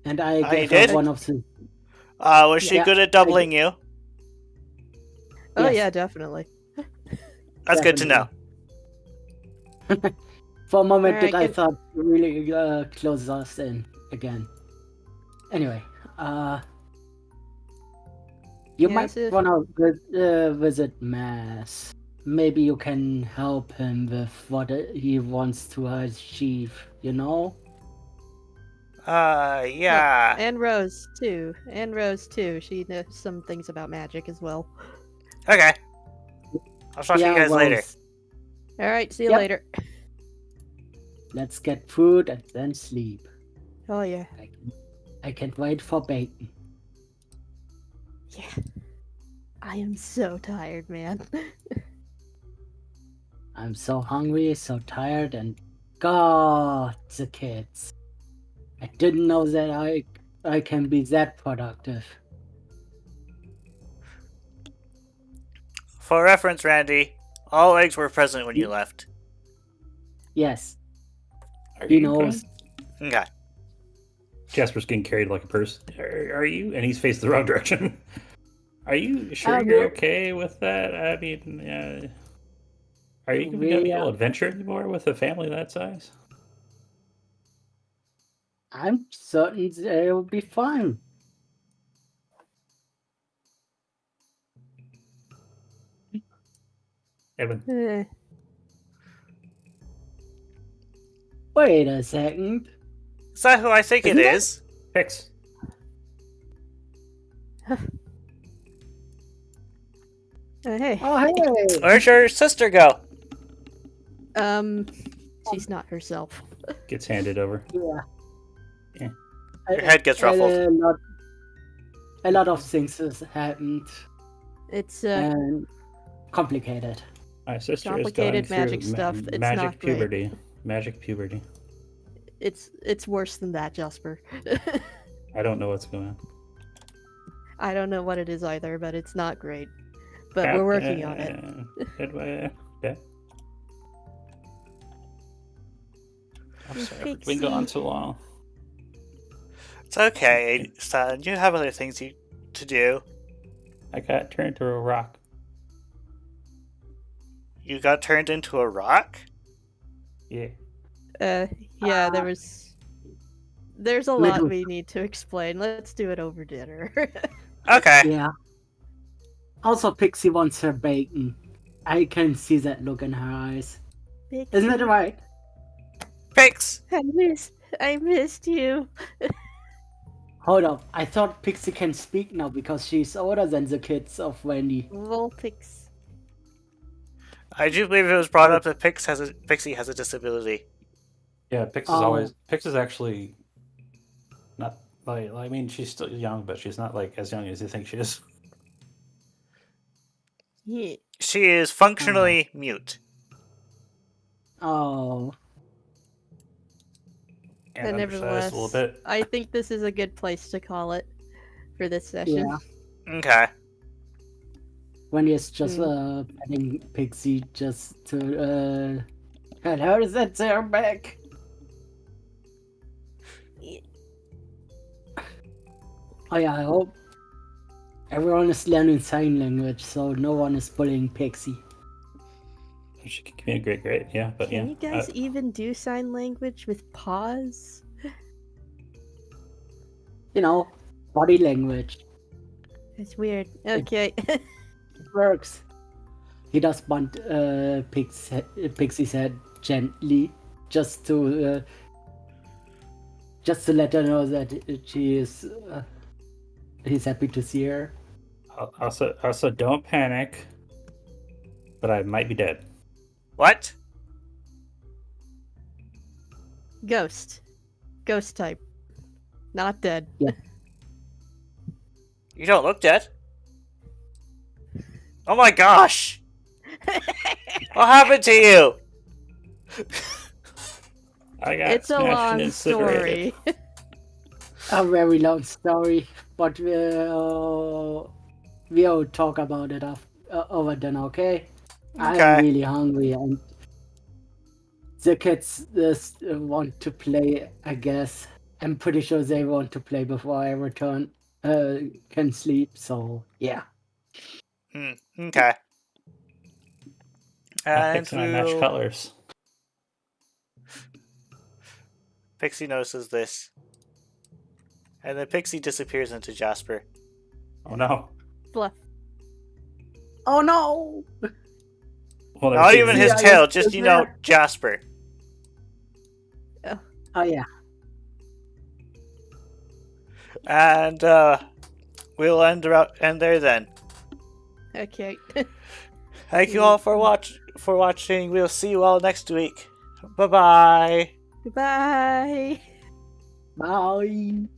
And I gave did? her one of the... Was she good at doubling you? Oh Yes. yeah, definitely. That's good to know. For a moment, Alright, I good. thought you really closed us in again. Anyway, you Yes, might want to visit Mass. Maybe you can help him with what he wants to achieve, you know? Yeah. And Rose too. She knows some things about magic as well. Okay. I'll talk to you guys well, later. Alright, see you Yep. later. Let's get food and then sleep. Oh yeah. I can't wait for bacon. Yeah. I am so tired, man. I'm so hungry, so tired, and God, the kids. I didn't know that I can be that productive. For reference, Randy, all eggs were present when you left. Yes, Are he you knows. good? Okay. Jasper's getting carried like a purse. Are you? And he's facing the wrong direction. Are you sure you're we're- okay with that? I mean, are you going to We, be able to adventure anymore with a family that size? I'm certain it'll be fine. Evan, Eh, Wait a second. Is that who I think it Isn't that- is? Pix. hey. Oh, hey! Where's your sister go? She's not herself. Gets handed over. Yeah. Your head gets ruffled. A lot of things has happened It's and complicated. My sister is Complicated going magic through stuff. It's magic not great. puberty. Magic puberty. it's worse than that, Jasper. I don't know what's going on. I don't know what it is either, but it's not great. But we're working on it. Yeah. I'm sorry for being gone so long. It's okay, son. You have other things to do. I got turned into a rock. You got turned into a rock? Yeah. Yeah, there's a Little- lot we need to explain. Let's do it over dinner. Okay. Yeah. Also, Pixie wants her bacon. I can see that look in her eyes. Isn't that right? Pix! I missed you. Hold up. I thought Pixie can speak now because she's older than the kids of Wendy. Volpix. I do believe it was brought up that Pixie has a disability. Yeah, Pix is Oh. always. Pix is actually not I mean, she's still young, but she's not like as young as you think she is. Yeah. She is functionally mute. Oh, And But undersized a little nevertheless, bit. I think this is a good place to call it for this session. yeah. Okay. Wendy's just petting Pixie just to and how does that sound back? Oh yeah, I hope everyone is learning sign language, so no one is bullying Pixie. She can communicate great, yeah. But Can yeah, you guys even do sign language with pause? You know, body language. It's weird. Okay. It works. He does bunt Pixie's head gently, just to let her know that she is. He's happy to see her. also, don't panic. But I might be dead. What? Ghost. Ghost type. Not dead. Yeah. You don't look dead. Oh my gosh! What happened to you? I got It's a smashed and long incinerated. story. A very long story, but we'll talk about it over dinner, okay? Okay. I'm really hungry and the kids just want to play, I guess. I'm pretty sure they want to play before I return. Can sleep, so yeah. Okay. I And picked my match colors. Pixie notices this. And then Pixie disappears into Jasper. Oh no. Fluff. Oh no! Well, Not even his Yeah, tail, it's just, there. Jasper. Oh yeah. And we'll end there then. Okay. Thank you all for watching. We'll see you all next week. Bye-bye. Goodbye. Bye.